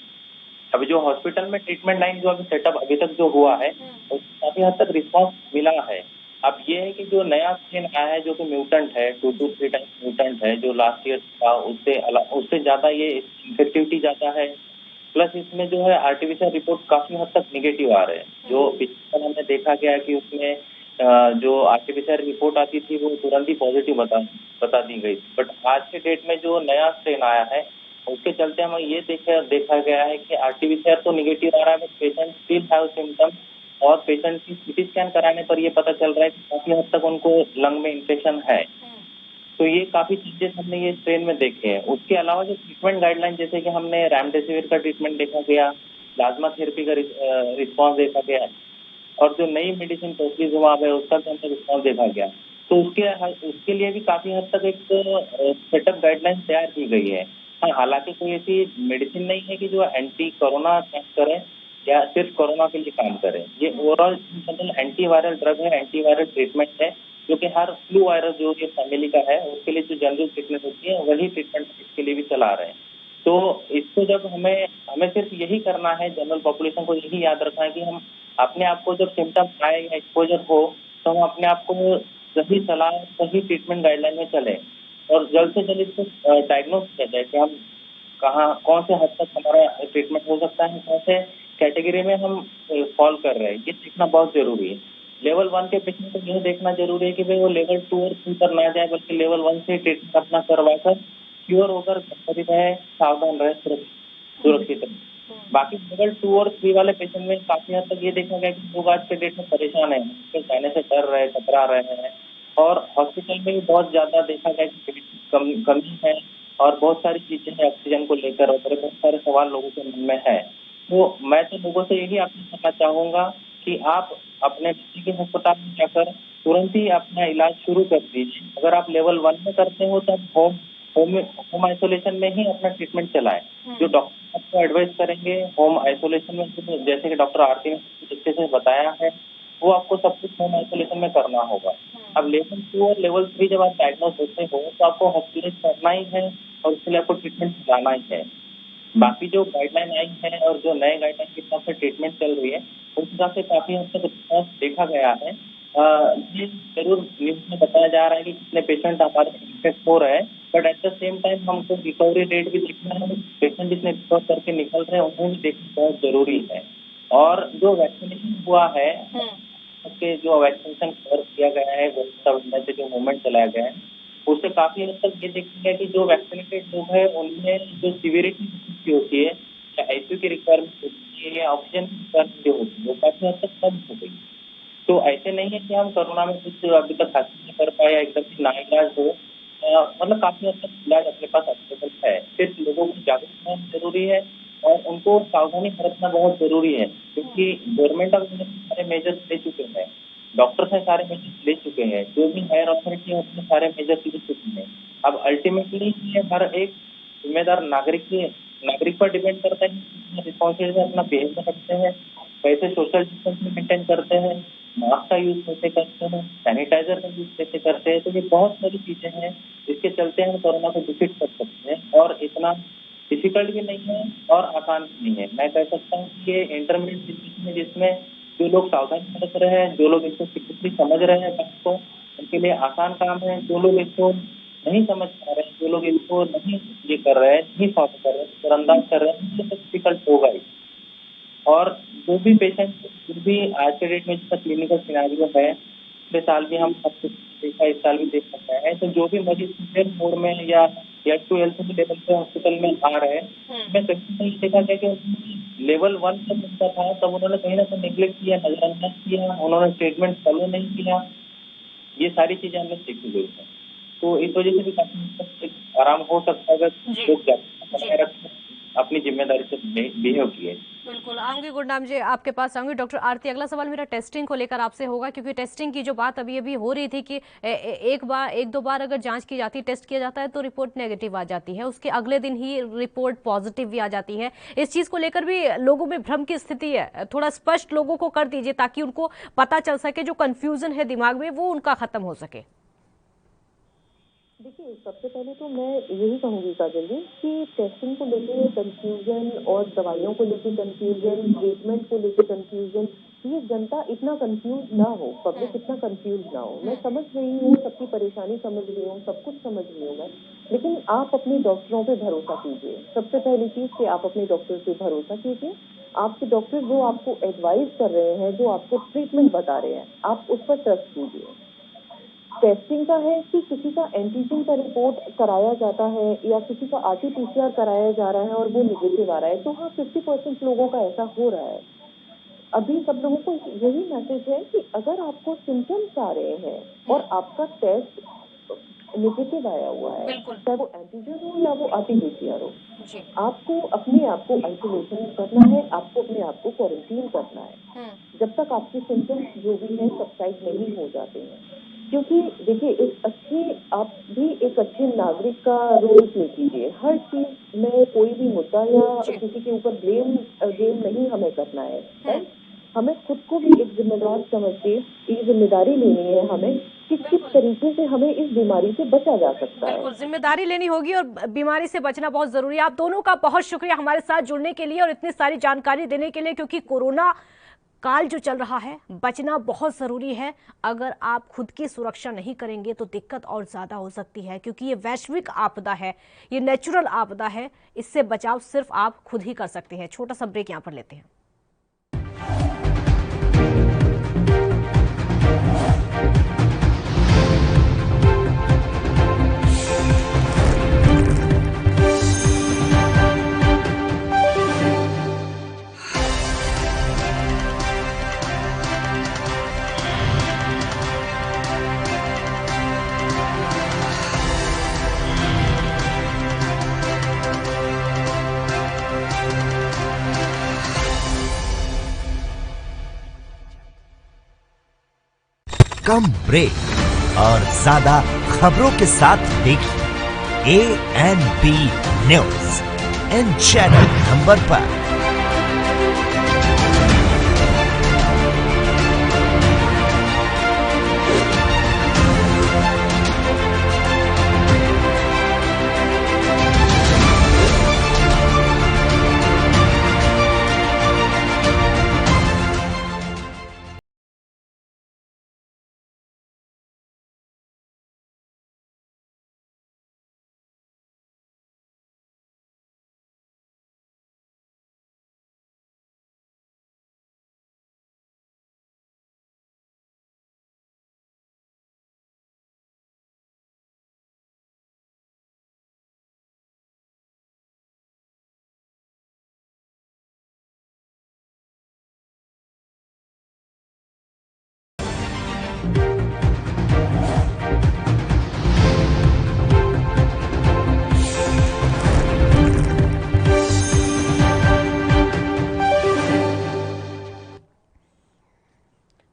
अभी जो हॉस्पिटल में ट्रीटमेंट लाइन जो अभी सेटअप अभी तक जो हुआ है, उसमें काफी हद तक रिस्पॉन्स मिला है। अब ये है कि जो नया स्ट्रेन आया है जो कि म्यूटेंट है, 2 to 3 टाइम्स म्यूटेंट है, जो लास्ट ईयर था उससे ज्यादा ये इफेक्टिविटी ज्यादा है। प्लस इसमें जो है आर्टिफिशियल रिपोर्ट काफी हद तक निगेटिव आ रहे हैं। जो पिछले साल हमने देखा गया कि उसमें जो आर्टिफिशियल रिपोर्ट आती थी वो तुरंत ही पॉजिटिव बता दी गई। बट आज के डेट में जो नया स्ट्रेन आया है उसके चलते हमें ये देखा गया है कि आरटीपीसीआर तो निगेटिव आ रहा है, but patient still have symptoms. और पेशेंट की सीटी स्कैन कराने पर ये पता चल रहा है कि काफी हद तक उनको लंग में इन्फेक्शन है। तो ये काफी चीजें हमने ये ट्रेन में देखे हैं। उसके अलावा जो ट्रीटमेंट गाइडलाइन, जैसे कि हमने रेमडेसिविर का ट्रीटमेंट देखा गया, प्लाज्मा थेरेपी का रिस्पॉन्स देखा गया, और जो नई मेडिसिन टोसिलिजुमाब है उसका भी हमने रिस्पॉन्स देखा गया। तो उसके लिए भी काफी हद तक एक सेटअप गाइडलाइन तैयार की गई है। हाँ, हालांकि कोई ऐसी मेडिसिन नहीं है कि जो एंटी कोरोना काम करे या सिर्फ कोरोना के लिए काम करे। ये ओवरऑल एंटीवायरल ड्रग है, एंटीवायरल ट्रीटमेंट है, जो कि हर फ्लू वायरस जो ये फैमिली का है उसके लिए जो जनरल ट्रीटमेंट होती है वही ट्रीटमेंट इसके लिए भी चला रहे हैं। तो इसको जब हमें सिर्फ यही करना है, जनरल पॉपुलेशन को यही याद रखना है कि हम अपने आप को जब सिम्टम्स आए या एक्सपोजर हो तो हम अपने आप को सही सलाह, सही ट्रीटमेंट गाइडलाइन में चलें और जल्द से जल्द इसको डायग्नोज किया जाए कि हम कौन से हद तक हमारा ट्रीटमेंट हो सकता है, कौन से कैटेगरी में हम फॉल कर रहे हैं, ये देखना बहुत जरूरी है। लेवल 1 के पेशेंट को यह देखना जरूरी है कि भाई वो लेवल 2 और 3 पर ना जाए, बल्कि लेवल 1 से ट्रीटमेंट अपना करवाकर क्योर होकर घर पर रहे, सावधान रहे, सुरक्षित रहे। बाकी लेवल 2 और 3 वाले पेशेंट में काफी हद तक ये देखा गया कि लोग आज के डेट में परेशान है, जाने से डर रहे, घबरा रहे हैं, और हॉस्पिटल में भी बहुत ज्यादा देखा गया कि कमी है और बहुत सारी चीजें हैं ऑक्सीजन को लेकर, और बहुत सारे सवाल लोगों के मन में है। तो मैं तो लोगों से यही अपील करना चाहूंगा कि आप अपने नजदीकी अस्पताल में जाकर तुरंत ही अपना इलाज शुरू कर दीजिए। अगर आप लेवल 1 में करते हो तो आप होम आइसोलेशन में ही अपना ट्रीटमेंट चलाएं। जो डॉक्टर आपको एडवाइस करेंगे होम आइसोलेशन में, जैसे कि डॉक्टर आरती ने अच्छे से बताया है, वो आपको सब कुछ होम आइसोलेशन में करना होगा। अब लेवल 2 और लेवल 3 जब आप डायग्नोज होते हो तो आपको हॉस्पिटलाइज करना ही है और उसके लिए आपको ट्रीटमेंट चलाना ही है। बाकी जो गाइडलाइन आई है और जो नए गाइडलाइन के हिसाब से ट्रीटमेंट चल रही है उस हिसाब से काफी हद तक रिस्पॉन्स देखा गया है। ये जरूर न्यूज में बताया जा रहा है कि कितने पेशेंट हमारे इन्फेक्ट हो रहे हैं, but at the same time हमको रिकवरी रेट भी देखना है। पेशेंट जितने रिकवर करके निकल रहे हैं उन्हें भी देखना बहुत जरूरी है। और जो वैक्सीनेशन हुआ है, उसके जो वैक्सीनेशन कवर किया गया है, से जो मूवमेंट चलाया गया है, उससे काफी हद तक ये देखा गया कि जो वैक्सीनेटेड लोग हैं उनमें जो सीवियरिटी होती है, या आईसीयू की रिक्वायरमेंट होती है या ऑक्सीजन की रिक्वायरमेंट जो होती है, वो काफी हद तक कम हो गई। तो ऐसे नहीं है कि हम कोरोना में कुछ अभी तक हासिल नहीं कर पाए या एकदम से नाइलाज हो, मतलब काफी हद तक इलाज अपने पास अवेलेबल है। सिर्फ लोगों को जागरूक होना जरूरी है और उनको सावधानी बरतना बहुत जरूरी है, क्योंकि गवर्नमेंट अब सारे मेजर्स ले चुके हैं, डॉक्टर्स हैं सारे मेजर्स ले चुके हैं, जो भी हायर अथॉरिटी है उसने सारे मेजर्स ले चुके हैं। अब अल्टीमेटली ये हर एक जिम्मेदार नागरिक पर डिपेंड करता है कि रिस्पॉन्सिबिलिटी अपना बिहेवियर रखते हैं, कैसे सोशल डिस्टेंसिंग मेंटेन करते हैं, मास्क का यूज कैसे करते हैं, सैनिटाइजर का यूज कैसे करते हैं। तो ये बहुत सारी चीजें हैं जिसके चलते हम कोरोना को डिफीट कर सकते हैं, और इतना डिफिकल्ट भी नहीं है और आसान भी नहीं है। मैं कह सकता हूँ कि ये इंटरमीडिएट सिचुएशन है, जिसमें जो लोग सावधानी बरत रहे हैं, जो लोग इसको सीरियसली समझ रहे हैं बात को, उनके लिए आसान काम है। जो लोग इसको नहीं समझ पा रहे हैं, जो लोग इसको नहीं ये कर रहे हैं, नहीं फॉलो कर रहे हैं, नजरअंदाज कर रहे हैं, ये तो डिफिकल्ट होगा ही। और जो भी पेशेंट, जो भी आज के डेट में जिसका क्लिनिकल सिनेरियो है, पिछले साल भी हम सब कुछ देखा, इस साल भी देख सकते हैं, तो जो भी मरीज सीवियर मोड में या L2 L3 लेवल पे हॉस्पिटल में आ रहे हैं, मैं कहीं नहीं देखा गया कि लेवल 1 जब उनका था तब उन्होंने कहीं ना कहीं निगलेक्ट किया, नजरअंदाज किया, उन्होंने ट्रीटमेंट फॉलो नहीं किया। ये सारी चीजें हमने सीखी गई है। तो इस वजह से भी काफी हद तक एक आराम हो सकता है अगर लोग जागरूकता बनाए रखें, अपनी जिम्मेदारी से बिहेव किए। बिल्कुल आऊंगी गुरनाम जी, आपके पास आऊंगी। डॉक्टर आरती, अगला सवाल मेरा टेस्टिंग को लेकर आपसे होगा, क्योंकि टेस्टिंग की जो बात अभी अभी हो रही थी कि एक दो बार अगर जांच की जाती, टेस्ट किया जाता है तो रिपोर्ट नेगेटिव आ जाती है, उसके अगले दिन ही रिपोर्ट पॉजिटिव भी आ जाती है। इस चीज को लेकर भी लोगों में भ्रम की स्थिति है, थोड़ा स्पष्ट लोगों को कर दीजिए ताकि उनको पता चल सके, जो कंफ्यूजन है दिमाग में वो उनका खत्म हो सके। देखिए, सबसे पहले तो मैं यही कहूंगी काजल जी कि टेस्टिंग को लेके कंफ्यूजन और दवाइयों को लेके कंफ्यूजन, ट्रीटमेंट को लेके कंफ्यूजन, ये जनता इतना कंफ्यूज ना हो, पब्लिक इतना कंफ्यूज ना हो। मैं समझ रही हूँ, सबकी परेशानी समझ रही हूँ, सब कुछ समझ रही हूँ मैं, लेकिन आप अपने डॉक्टरों पे भरोसा कीजिए। सबसे पहली चीज कि आप अपने डॉक्टर पे भरोसा कीजिए। आपके डॉक्टर जो आपको एडवाइस कर रहे हैं, जो आपको ट्रीटमेंट बता रहे हैं, आप उस पर ट्रस्ट कीजिए। टेस्टिंग का है कि किसी का एंटीजन का रिपोर्ट कराया जाता है या किसी का RT-PCR कराया जा रहा है और वो निगेटिव आ रहा है, तो हाँ 50% लोगों का ऐसा हो रहा है। अभी सब लोगों को यही मैसेज है कि अगर आपको सिम्टम्स आ रहे हैं और आपका टेस्ट निगेटिव आया हुआ है, चाहे वो एंटीजन हो या वो RT-PCR हो, आपको अपने आप को आइसोलेशन करना है, आपको अपने आप को क्वारंटीन करना है जब तक आपके सिम्टम्स जो भी हैं सबसाइड नहीं हो जाते हैं। क्योंकि देखिए, आप भी एक अच्छे नागरिक का रोल प्ले कीजिए। हर चीज में कोई भी मुद्दा या किसी के ऊपर ब्लेम गेम नहीं हमें करना है, राइट? हमें खुद को भी एक जिम्मेदार समझ के ये जिम्मेदारी लेनी है हमें कि किस तरीके से हमें इस बीमारी से बचा जा सकता है। बिल्कुल जिम्मेदारी लेनी होगी और बीमारी से बचना बहुत जरूरी है। आप दोनों का बहुत शुक्रिया हमारे साथ जुड़ने के लिए और इतनी सारी जानकारी देने के लिए, क्योंकि कोरोना काल जो चल रहा है, बचना बहुत जरूरी है। अगर आप खुद की सुरक्षा नहीं करेंगे तो दिक्कत और ज्यादा हो सकती है, क्योंकि ये वैश्विक आपदा है, ये नेचुरल आपदा है। इससे बचाव सिर्फ आप खुद ही कर सकते हैं। छोटा सा ब्रेक यहां पर लेते हैं। कम ब्रेक और ज्यादा खबरों के साथ देखिए ANB news in channel number पर।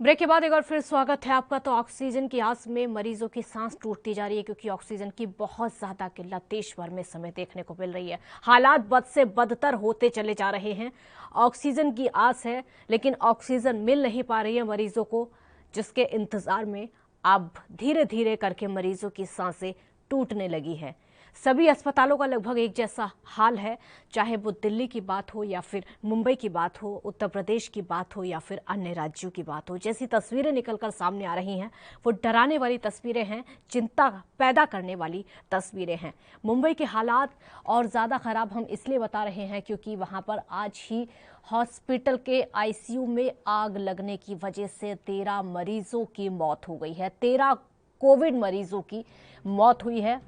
ब्रेक के बाद एक बार फिर स्वागत है आपका। तो ऑक्सीजन की आस में मरीजों की सांस टूटती जा रही है क्योंकि ऑक्सीजन की बहुत ज्यादा किल्लत देश भर में समय देखने को मिल रही है। हालात बद से बदतर होते चले जा रहे हैं। ऑक्सीजन की आस है लेकिन ऑक्सीजन मिल नहीं पा रही है मरीजों को, जिसके इंतजार में अब धीरे धीरे करके मरीजों की सांसें टूटने लगी है। सभी अस्पतालों का लगभग एक जैसा हाल है, चाहे वो दिल्ली की बात हो या फिर मुंबई की बात हो, उत्तर प्रदेश की बात हो या फिर अन्य राज्यों की बात हो। जैसी तस्वीरें निकलकर सामने आ रही हैं वो डराने वाली तस्वीरें हैं, चिंता पैदा करने वाली तस्वीरें हैं। मुंबई के हालात और ज़्यादा ख़राब हम इसलिए बता रहे हैं क्योंकि वहाँ पर आज ही हॉस्पिटल के आईसीयू में आग लगने की वजह से 13 मरीजों की मौत हो गई है। 13 कोविड मरीजों की मौत हुई है।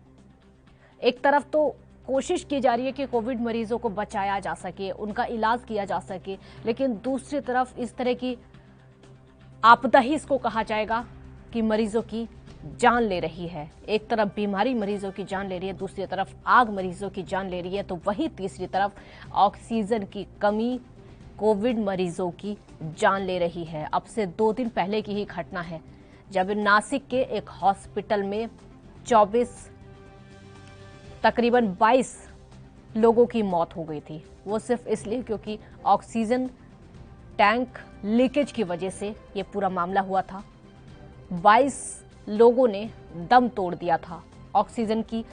एक तरफ तो कोशिश की जा रही है कि कोविड मरीजों को बचाया जा सके, उनका इलाज किया जा सके, लेकिन दूसरी तरफ इस तरह की आपदा ही इसको कहा जाएगा कि मरीजों की जान ले रही है। एक तरफ बीमारी मरीजों की जान ले रही है, दूसरी तरफ आग मरीजों की जान ले रही है, तो वहीं तीसरी तरफ ऑक्सीजन की कमी कोविड मरीजों की जान ले रही है। अब से 2 दिन पहले की ही घटना है जब नासिक के एक हॉस्पिटल में 24 तकरीबन 22 लोगों की मौत हो गई थी। वो सिर्फ इसलिए क्योंकि ऑक्सीजन टैंक लीकेज की वजह से ये पूरा मामला हुआ था। 22 लोगों ने दम तोड़ दिया था। ऑक्सीजन की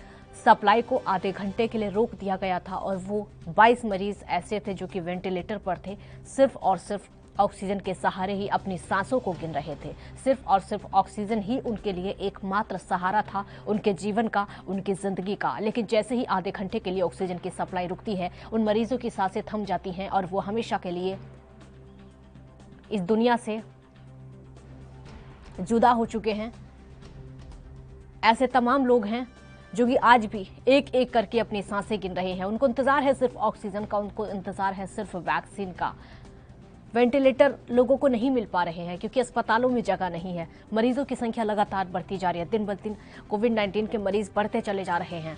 सप्लाई को आधे घंटे के लिए रोक दिया गया था और वो 22 मरीज ऐसे थे जो कि वेंटिलेटर पर थे, सिर्फ और सिर्फ ऑक्सीजन के सहारे ही अपनी सांसों को गिन रहे थे। सिर्फ और सिर्फ ऑक्सीजन ही उनके लिए एकमात्र सहारा था, उनके जीवन का, उनकी जिंदगी का। लेकिन जैसे ही आधे घंटे के लिए ऑक्सीजन की सप्लाई रुकती है, उन मरीजों की सांसें थम जाती हैं और वो हमेशा के लिए इस दुनिया से जुदा हो चुके हैं। ऐसे तमाम लोग हैं जो कि आज भी एक एक करके अपनी सांसें गिन रहे हैं। उनको इंतजार है सिर्फ ऑक्सीजन का, उनको इंतजार है सिर्फ वैक्सीन का। वेंटिलेटर लोगों को नहीं मिल पा रहे हैं क्योंकि अस्पतालों में जगह नहीं है। मरीजों की संख्या लगातार बढ़ती जा रही है। दिन ब दिन कोविड-19 के मरीज बढ़ते चले जा रहे हैं।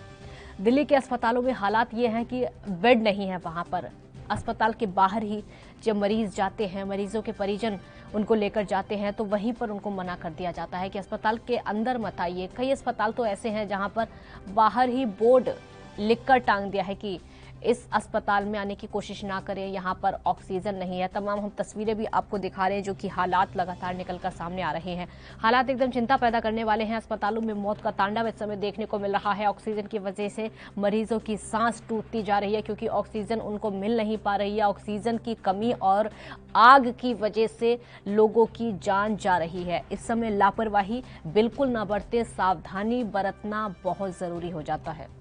दिल्ली के अस्पतालों में हालात ये हैं कि बेड नहीं है वहाँ पर। अस्पताल के बाहर ही जब मरीज जाते हैं, मरीजों के परिजन उनको लेकर जाते हैं, तो वहीं पर उनको मना कर दिया जाता है कि अस्पताल के अंदर मत आइए। कई अस्पताल तो ऐसे हैं जहाँ पर बाहर ही बोर्ड लिखकर टांग दिया है कि इस अस्पताल में आने की कोशिश ना करें, यहाँ पर ऑक्सीजन नहीं है। तमाम हम तस्वीरें भी आपको दिखा रहे हैं जो कि हालात लगातार निकलकर सामने आ रहे हैं। हालात एकदम चिंता पैदा करने वाले हैं। अस्पतालों में मौत का तांडव इस समय देखने को मिल रहा है। ऑक्सीजन की वजह से मरीजों की सांस टूटती जा रही है क्योंकि ऑक्सीजन उनको मिल नहीं पा रही है। ऑक्सीजन की कमी और आग की वजह से लोगों की जान जा रही है। इस समय लापरवाही बिल्कुल ना बरते, सावधानी बरतना बहुत जरूरी हो जाता है।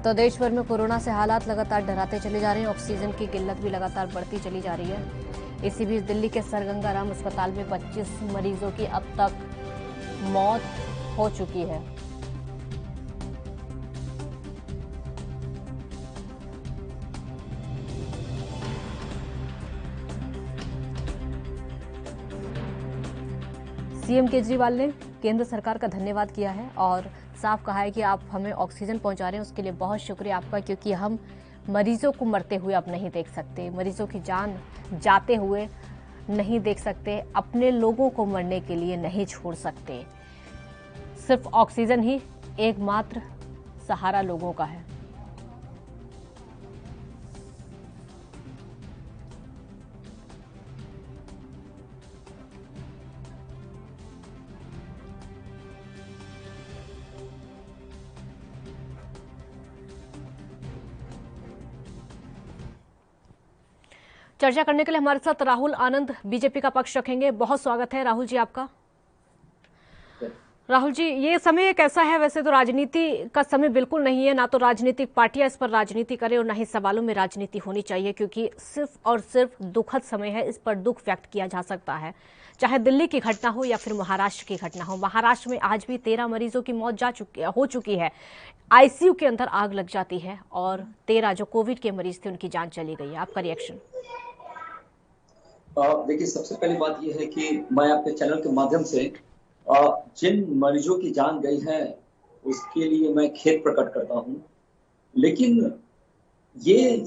तो देश भर में कोरोना से हालात लगातार डराते चले जा रहे हैं। ऑक्सीजन की किल्लत भी लगातार बढ़ती चली जा रही है। इसी बीच दिल्ली के सर गंगा राम अस्पताल में 25 मरीजों की अब तक मौत हो चुकी है। सीएम केजरीवाल ने केंद्र सरकार का धन्यवाद किया है और साफ कहा है कि आप हमें ऑक्सीजन पहुंचा रहे हैं, उसके लिए बहुत शुक्रिया आपका, क्योंकि हम मरीजों को मरते हुए अब नहीं देख सकते, मरीजों की जान जाते हुए नहीं देख सकते, अपने लोगों को मरने के लिए नहीं छोड़ सकते। सिर्फ ऑक्सीजन ही एकमात्र सहारा लोगों का है। चर्चा करने के लिए हमारे साथ राहुल आनंद बीजेपी का पक्ष रखेंगे। बहुत स्वागत है राहुल जी आपका। राहुल जी, ये समय एक ऐसा है, वैसे तो राजनीति का समय बिल्कुल नहीं है, ना तो राजनीतिक पार्टियां इस पर राजनीति करें और ना ही सवालों में राजनीति होनी चाहिए, क्योंकि सिर्फ और सिर्फ दुखद समय है। इस पर दुख व्यक्त किया जा सकता है, चाहे दिल्ली की घटना हो या फिर महाराष्ट्र की घटना हो। महाराष्ट्र में आज भी 13 मरीजों की मौत हो चुकी है। आईसीयू के अंदर आग लग जाती है और 13 जो कोविड के मरीज थे उनकी जान चली गई है। आपका रिएक्शन? देखिए, सबसे पहली बात यह है कि मैं आपके चैनल के माध्यम से जिन मरीजों की जान गई है उसके लिए मैं खेद प्रकट करता हूं। लेकिन ये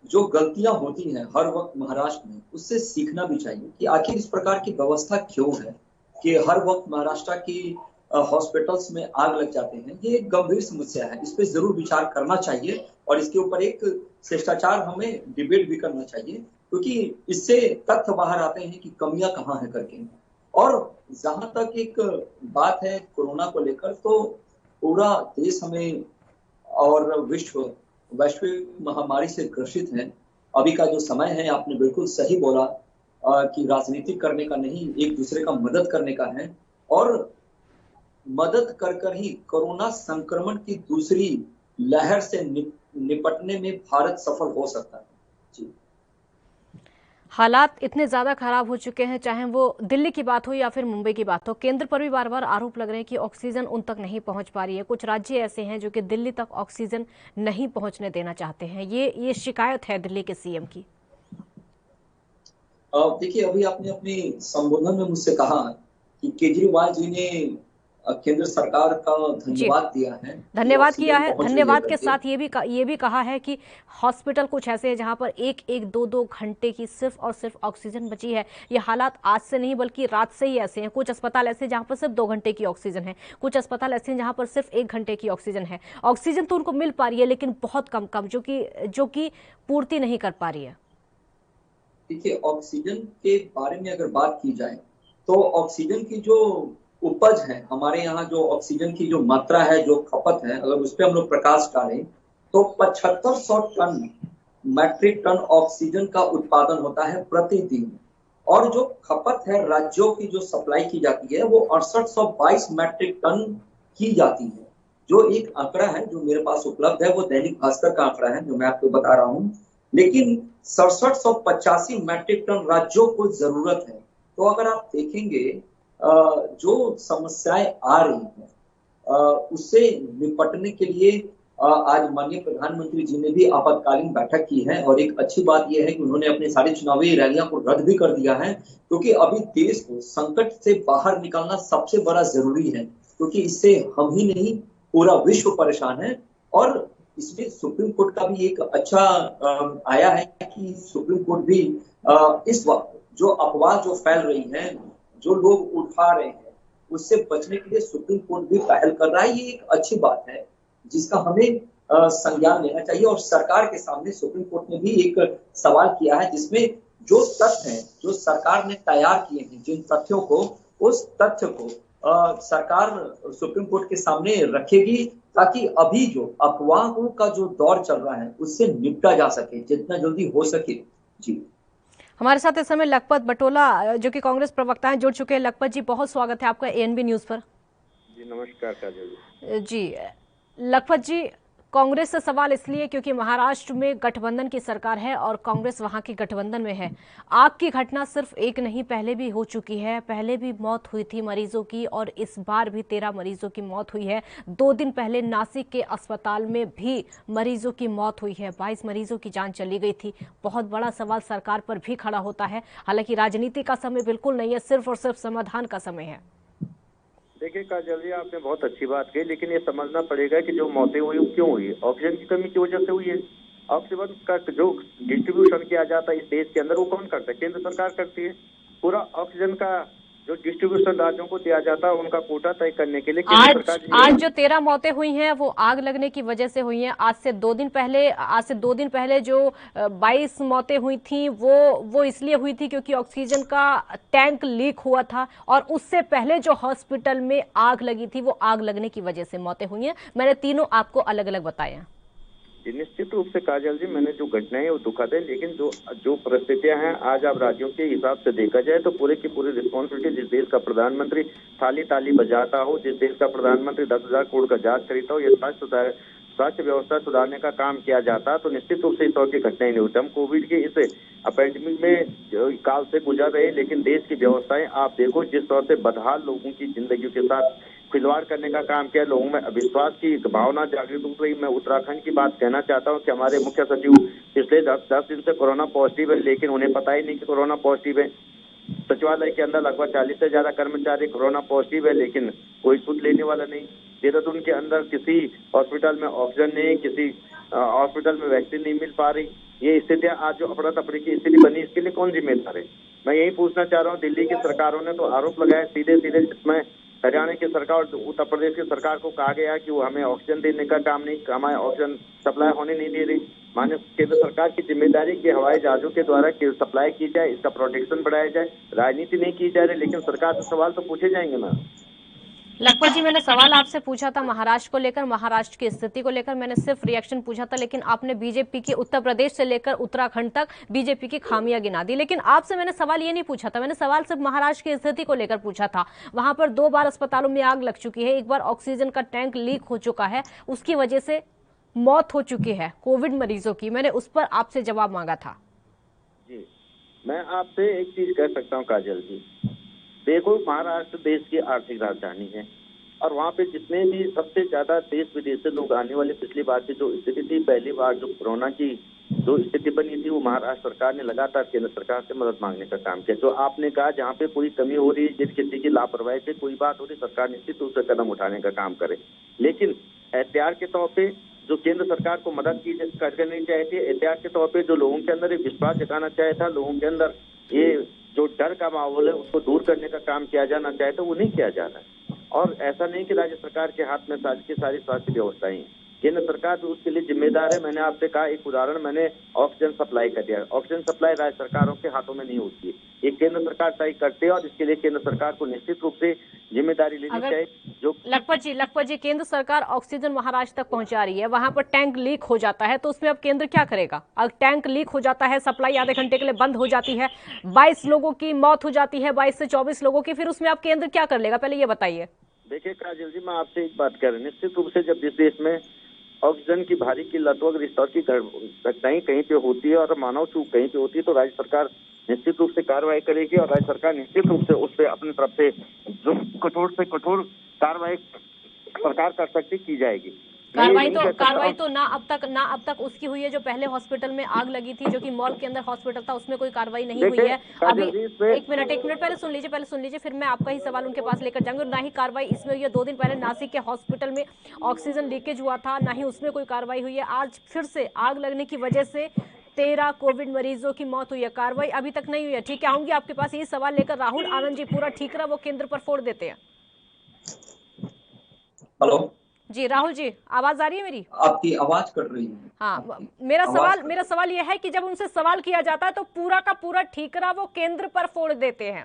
जो गलतियां होती हैं हर वक्त महाराष्ट्र में, उससे सीखना भी चाहिए कि आखिर इस प्रकार की व्यवस्था क्यों है कि हर वक्त महाराष्ट्र की हॉस्पिटल्स में आग लग जाते हैं। ये एक गंभीर समस्या है, इस पे जरूर विचार करना चाहिए और इसके ऊपर एक शिष्टाचार हमें डिबेट भी करना चाहिए, क्योंकि इससे तथ्य बाहर आते हैं कि कमियां कहाँ हैं करके। और जहां तक एक बात है कोरोना को लेकर, तो पूरा देश हमें और वैश्विक महामारी से ग्रसित है। अभी का जो समय है, आपने बिल्कुल सही बोला कि राजनीति करने का नहीं, एक दूसरे का मदद करने का है। और मदद कर ही कोरोना संक्रमण की दूसरी लहर से निपटने में भारत सफल हो सकता है। जी, हालात इतने ज्यादा खराब हो चुके हैं, चाहे वो दिल्ली की बात हो या फिर मुंबई की बात हो। केंद्र पर भी बार बार आरोप लग रहे हैं कि ऑक्सीजन उन तक नहीं पहुंच पा रही है। कुछ राज्य ऐसे हैं जो कि दिल्ली तक ऑक्सीजन नहीं पहुंचने देना चाहते हैं। ये शिकायत है दिल्ली के सीएम की। देखिए, अभी आपने अपने संबोधन में मुझसे कहा कि केजरीवाल जी ने केंद्र सरकार का धन्यवाद दिया है, धन्यवाद किया है। धन्यवाद के साथ ये भी कहा है कि हॉस्पिटल कुछ ऐसे हैं जहां पर 1-1, 2-2 घंटे की सिर्फ और सिर्फ ऑक्सीजन बची है। ये हालात आज से नहीं बल्कि रात से ही ऐसे हैं। कुछ अस्पताल ऐसे जहां पर सिर्फ 2 घंटे की ऑक्सीजन है, कुछ अस्पताल ऐसे हैं जहां पर सिर्फ 1 घंटे की ऑक्सीजन है। ऑक्सीजन तो उनको मिल पा रही है, लेकिन बहुत कम जो कि पूर्ति नहीं कर पा रही है। देखिए, ऑक्सीजन के बारे में अगर बात की जाए तो ऑक्सीजन की जो उपज है हमारे यहाँ, जो ऑक्सीजन की जो मात्रा है, जो खपत है, अगर उस पर हम लोग प्रकाश डालें तो 7500 टन मैट्रिक टन ऑक्सीजन का उत्पादन होता है प्रतिदिन। और जो खपत है राज्यों की जो सप्लाई की जाती है वो 6822 मैट्रिक टन की जाती है। जो एक आंकड़ा है जो मेरे पास उपलब्ध है वो दैनिक भास्कर का आंकड़ा है जो मैं आपको बता रहा हूँ। लेकिन 6785 मैट्रिक टन राज्यों को जरूरत है। तो अगर आप देखेंगे जो समस्याएं आ रही हैं उससे निपटने के लिए आज माननीय प्रधानमंत्री जी ने भी आपातकालीन बैठक की है। और एक अच्छी बात यह है कि उन्होंने अपनी सारी चुनावी रैलियां को रद्द भी कर दिया है, क्योंकि अभी देश को संकट से बाहर निकालना सबसे बड़ा जरूरी है, क्योंकि इससे हम ही नहीं पूरा विश्व परेशान है। और इसमें सुप्रीम कोर्ट का भी एक अच्छा आया है कि सुप्रीम कोर्ट भी इस वक्त जो अफवाह जो फैल रही है, जो लोग उठा रहे हैं, उससे बचने के लिए सुप्रीम कोर्ट भी पहल कर रहा है। ये एक अच्छी बात है जिसका हमें संज्ञान लेना चाहिए। और सरकार के सामने सुप्रीम कोर्ट ने भी एक सवाल किया है जिसमें जो तथ्य हैं जो सरकार ने तैयार किए हैं, जिन तथ्यों को, उस तथ्य को सरकार सुप्रीम कोर्ट के सामने रखेगी, ताकि अभी जो अफवाहों का जो दौर चल रहा है उससे निपटा जा सके जितना जल्दी हो सके। जी, हमारे साथ इस समय लखपत बटोला जो कि कांग्रेस प्रवक्ता हैं जुड़ चुके हैं। लखपत जी, बहुत स्वागत है आपका एएनबी न्यूज पर। जी नमस्कार काजल जी। लखपत जी, कांग्रेस से सवाल इसलिए क्योंकि महाराष्ट्र में गठबंधन की सरकार है और कांग्रेस वहां की गठबंधन में है। आग की घटना सिर्फ एक नहीं, पहले भी हो चुकी है। पहले भी मौत हुई थी मरीजों की और इस बार भी 13 मरीजों की मौत हुई है। 2 दिन पहले नासिक के अस्पताल में भी मरीजों की मौत हुई है। 22 मरीजों की जान चली गई थी। बहुत बड़ा सवाल सरकार पर भी खड़ा होता है। हालांकि राजनीति का समय बिल्कुल नहीं है, सिर्फ और सिर्फ समाधान का समय है। देखिए काजल जी, आपने बहुत अच्छी बात कही, लेकिन ये समझना पड़ेगा कि जो मौतें हुई वो क्यों हुई। ऑक्सीजन की कमी की वजह से हुई है। ऑक्सीजन का जो डिस्ट्रीब्यूशन किया जाता है इस देश के अंदर वो कौन करता है? केंद्र सरकार करती है। पूरा ऑक्सीजन का जो डिस्ट्रीब्यूशन राज्यों को दिया जाता है उनका कोटा तय करने के लिए केंद्र सरकार। आज जो 13 मौतें हुई हैं वो आग लगने की वजह से हुई हैं। आज से 2 दिन पहले जो 22 मौतें हुई थी वो इसलिए हुई थी क्योंकि ऑक्सीजन का टैंक लीक हुआ था। और उससे पहले जो हॉस्पिटल में आग लगी थी वो आग लगने की वजह से मौतें हुई हैं। मैंने तीनों आपको अलग अलग बताए हैं। निश्चित रूप से काजल जी, मैंने जो घटनाएं हैं वो दुखद है, लेकिन जो परिस्थितियां हैं आज आप राज्यों के हिसाब से देखा जाए तो पूरे की पूरी रिस्पॉन्सिबिलिटी जिस देश का प्रधानमंत्री ताली ताली बजाता हो, जिस देश का प्रधानमंत्री 10,000 करोड़ का जहाज खरीदता हो, ये स्वास्थ्य व्यवस्था सुधारने का काम किया जाता तो निश्चित रूप से इस तरह की घटनाएं नहीं होती। हम कोविड के इस पैंडेमिक में काल से गुजर रहे, लेकिन देश की व्यवस्थाएं आप देखो जिस तरह से बदहाल लोगों की जिंदगी के साथ खिलवाड़ करने का काम किया, लोगों में अविश्वास की भावना जागृत हो रही। मैं उत्तराखंड की बात कहना चाहता हूं कि हमारे मुख्य सचिव पिछले 10 दिन से कोरोना पॉजिटिव है, लेकिन उन्हें पता ही नहीं कि कोरोना पॉजिटिव है। सचिवालय के अंदर लगभग 40 से ज्यादा कर्मचारी कोरोना पॉजिटिव है, लेकिन कोई सुध लेने वाला नहीं। देहरादून के अंदर किसी हॉस्पिटल में ऑक्सीजन नहीं, किसी हॉस्पिटल में वैक्सीन नहीं मिल पा रही। ये स्थितियां आज जो अफरा तफरी की स्थिति बनी, इसके लिए कौन जिम्मेदार है? मैं यही पूछना चाह रहा हूँ। दिल्ली की सरकारों ने तो आरोप लगाया सीधे सीधे, जिसमें हरियाणा की सरकार और उत्तर प्रदेश की सरकार को कहा गया कि वो हमें ऑक्सीजन देने का काम नहीं, हमें ऑक्सीजन सप्लाई होने नहीं दे रही। माननीय केंद्र सरकार की जिम्मेदारी कि हवाई जहाजों के द्वारा सप्लाई की जाए, इसका प्रोटेक्शन बढ़ाया जाए, राजनीति नहीं की जा रही, लेकिन सरकार से सवाल तो पूछे जाएंगे ना। लखपत जी, मैंने सवाल आपसे पूछा था महाराष्ट्र को लेकर, महाराष्ट्र की स्थिति को लेकर मैंने सिर्फ रिएक्शन पूछा था, लेकिन आपने बीजेपी की उत्तर प्रदेश से लेकर उत्तराखंड तक बीजेपी की खामियां गिना दी। लेकिन आपसे मैंने सवाल ये नहीं पूछा था, मैंने सवाल सिर्फ महाराष्ट्र की स्थिति को लेकर पूछा था। वहां पर 2 बार अस्पतालों में आग लग चुकी है, एक बार ऑक्सीजन का टैंक लीक हो चुका है, उसकी वजह से मौत हो चुकी है कोविड मरीजों की। मैंने उस पर आपसे जवाब मांगा था। जी, मैं आपसे एक चीज कह सकता हूँ काजल जी, देखो महाराष्ट्र देश की आर्थिक राजधानी है और वहाँ पे जितने भी सबसे ज्यादा देश विदेश से लोग आने वाले, पिछली बार की जो स्थिति थी, पहली बार जो कोरोना की जो स्थिति बनी थी, वो महाराष्ट्र सरकार ने लगातार केंद्र सरकार से मदद मांगने का काम किया। जो आपने कहा जहाँ पे कोई कमी हो रही है, जिस किसी की लापरवाही से कोई बात हो रही, सरकार निश्चित रूप से कदम उठाने का काम करे, लेकिन एहतियात के तौर पे जो केंद्र सरकार को मदद की करनी चाहिए थी, एहतियात के तौर पे जो लोगों के अंदर एक विश्वास जगाना चाहिए था, लोगों के अंदर ये जो डर का माहौल है उसको दूर करने का काम किया जाना चाहिए था, वो नहीं किया जा रहा है। और ऐसा नहीं कि राज्य सरकार के हाथ में सारी की सारी स्वास्थ्य व्यवस्थाएं हैं, केंद्र सरकार भी उसके लिए जिम्मेदार है। मैंने आपसे कहा, एक उदाहरण मैंने ऑक्सीजन सप्लाई कर दिया। ऑक्सीजन सप्लाई राज्य सरकारों के हाथों में नहीं होती है, ये केंद्र सरकार तय करते हैं और इसके लिए केंद्र सरकार को निश्चित रूप से जिम्मेदारी लेनी चाहिए। जो लखपत जी, केंद्र सरकार ऑक्सीजन महाराष्ट्र तक पहुंचा रही है, वहां पर टैंक लीक हो जाता है, तो उसमें अब केंद्र क्या करेगा? अब टैंक लीक हो जाता है, सप्लाई आधे घंटे के लिए बंद हो जाती है, 22 लोगों की मौत हो जाती है, 22 से 24 लोगों की, फिर उसमें अब केंद्र क्या कर लेगा? पहले ये बताइए। देखिए काजल जी, मैं आपसे एक बात कर रहा हूँ, निश्चित रूप से जब जिस देश में ऑक्सीजन की भारी किल्लत अगर इस तरह की घटनाएं कहीं पे होती है और मानव चूक कहीं पे होती है, तो राज्य सरकार निश्चित रूप से कार्रवाई करेगी और राज्य सरकार निश्चित रूप से उस पर अपनी तरफ से जो कठोर से कठोर कार्रवाई सरकार कर सकती की जाएगी। कार्रवाई तो ना अब तक उसकी हुई है जो पहले हॉस्पिटल में आग लगी थी, जो कि मॉल के अंदर हॉस्पिटल था, उसमें कोई कार्रवाई नहीं हुई है अभी। एक मिनट पहले सुन लीजिए, फिर मैं आपका ही सवाल उनके पास लेकर जाऊंगी। ना ही कार्रवाई इसमें हुई है, 2 दिन पहले नासिक के हॉस्पिटल में ऑक्सीजन लीकेज हुआ था, ना ही उसमें कोई कार्रवाई हुई है। आज फिर से आग लगने की वजह से 13 कोविड मरीजों की मौत हुई है, कार्रवाई अभी तक नहीं हुई है। ठीक है, आऊंगी आपके पास यही सवाल लेकर। राहुल आनंद जी, पूरा ठीकरा वो केंद्र पर फोड़ देते हैं। हेलो जी राहुल जी, आवाज आ रही है मेरी? आपकी आवाज कट रही है। हाँ, मेरा सवाल यह है कि जब उनसे सवाल किया जाता है तो पूरा का पूरा ठीकरा वो केंद्र पर फोड़ देते हैं।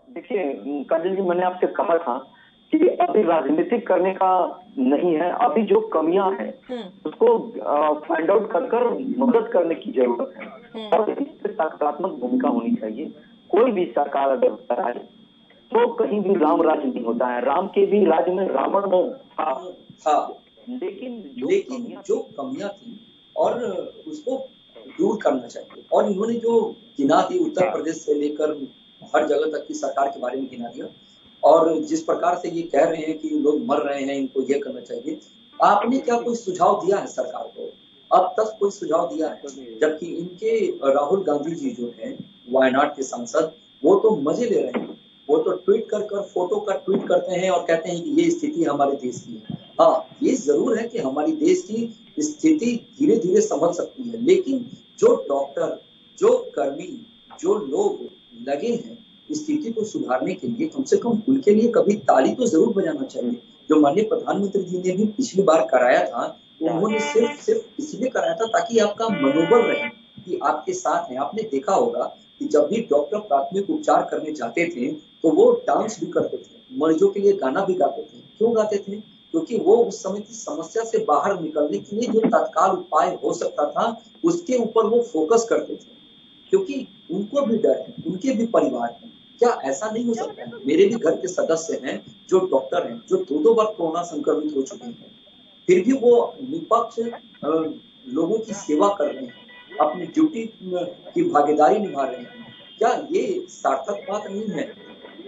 देखिए काजल जी, मैंने आपसे कहा था कि अभी राजनीतिक करने का नहीं है, अभी जो कमियां हैं उसको फाइंड आउट कर मदद करने की जरूरत है और इससे सकारात्मक भूमिका होनी चाहिए। कोई भी सरकार अगर आए तो कहीं भी राम राज नहीं होता है, राम के भी राज्य में रावण था, लेकिन जो कमियां थी और उसको दूर करना चाहिए। और इन्होंने जो गिना दी, उत्तर प्रदेश से लेकर हर जगह तक की सरकार के बारे में गिना दिया, और जिस प्रकार से ये कह रहे हैं कि लोग मर रहे हैं, इनको ये करना चाहिए, आपने क्या कोई सुझाव दिया है सरकार को? अब तक कोई सुझाव दिया है? जबकि इनके राहुल गांधी जी जो है वायनाड के सांसद, वो तो मजे ले रहे हैं, वो तो ट्वीट कर फोटो का ट्वीट करते हैं और कहते हैं कि ये स्थिति हमारे देश की है। हाँ, ये जरूर है कि हमारी देश की स्थिति धीरे धीरे संभल सकती है, लेकिन जो डॉक्टर, जो कर्मी, जो लोग लगे हैं स्थिति को सुधारने के लिए, कम से कम उनके लिए कभी ताली तो जरूर बजाना चाहिए। जो माननीय प्रधानमंत्री जी ने भी पिछली बार कराया था, उन्होंने सिर्फ इसलिए कराया था ताकि आपका मनोबल रहे कि आपके साथ हैं। आपने देखा होगा कि जब भी डॉक्टर प्राथमिक उपचार करने जाते थे तो वो डांस भी करते थे, मरीजों के लिए गाना भी गाते थे। क्यों गाते थे? क्योंकि वो उस समय की समस्या से बाहर निकलने के लिए जो तत्काल उपाय हो सकता था उसके ऊपर वो फोकस करते थे, क्योंकि उनको भी डर है, उनके भी परिवार है। क्या ऐसा नहीं हो सकता है? मेरे भी घर के सदस्य हैं जो डॉक्टर हैं, जो 2 बार कोरोना संक्रमित हो चुके हैं, फिर भी वो निष्पक्ष लोगों की सेवा कर रहे हैं, अपनी ड्यूटी की भागीदारी निभा रहे हैं। क्या ये सार्थक बात नहीं है?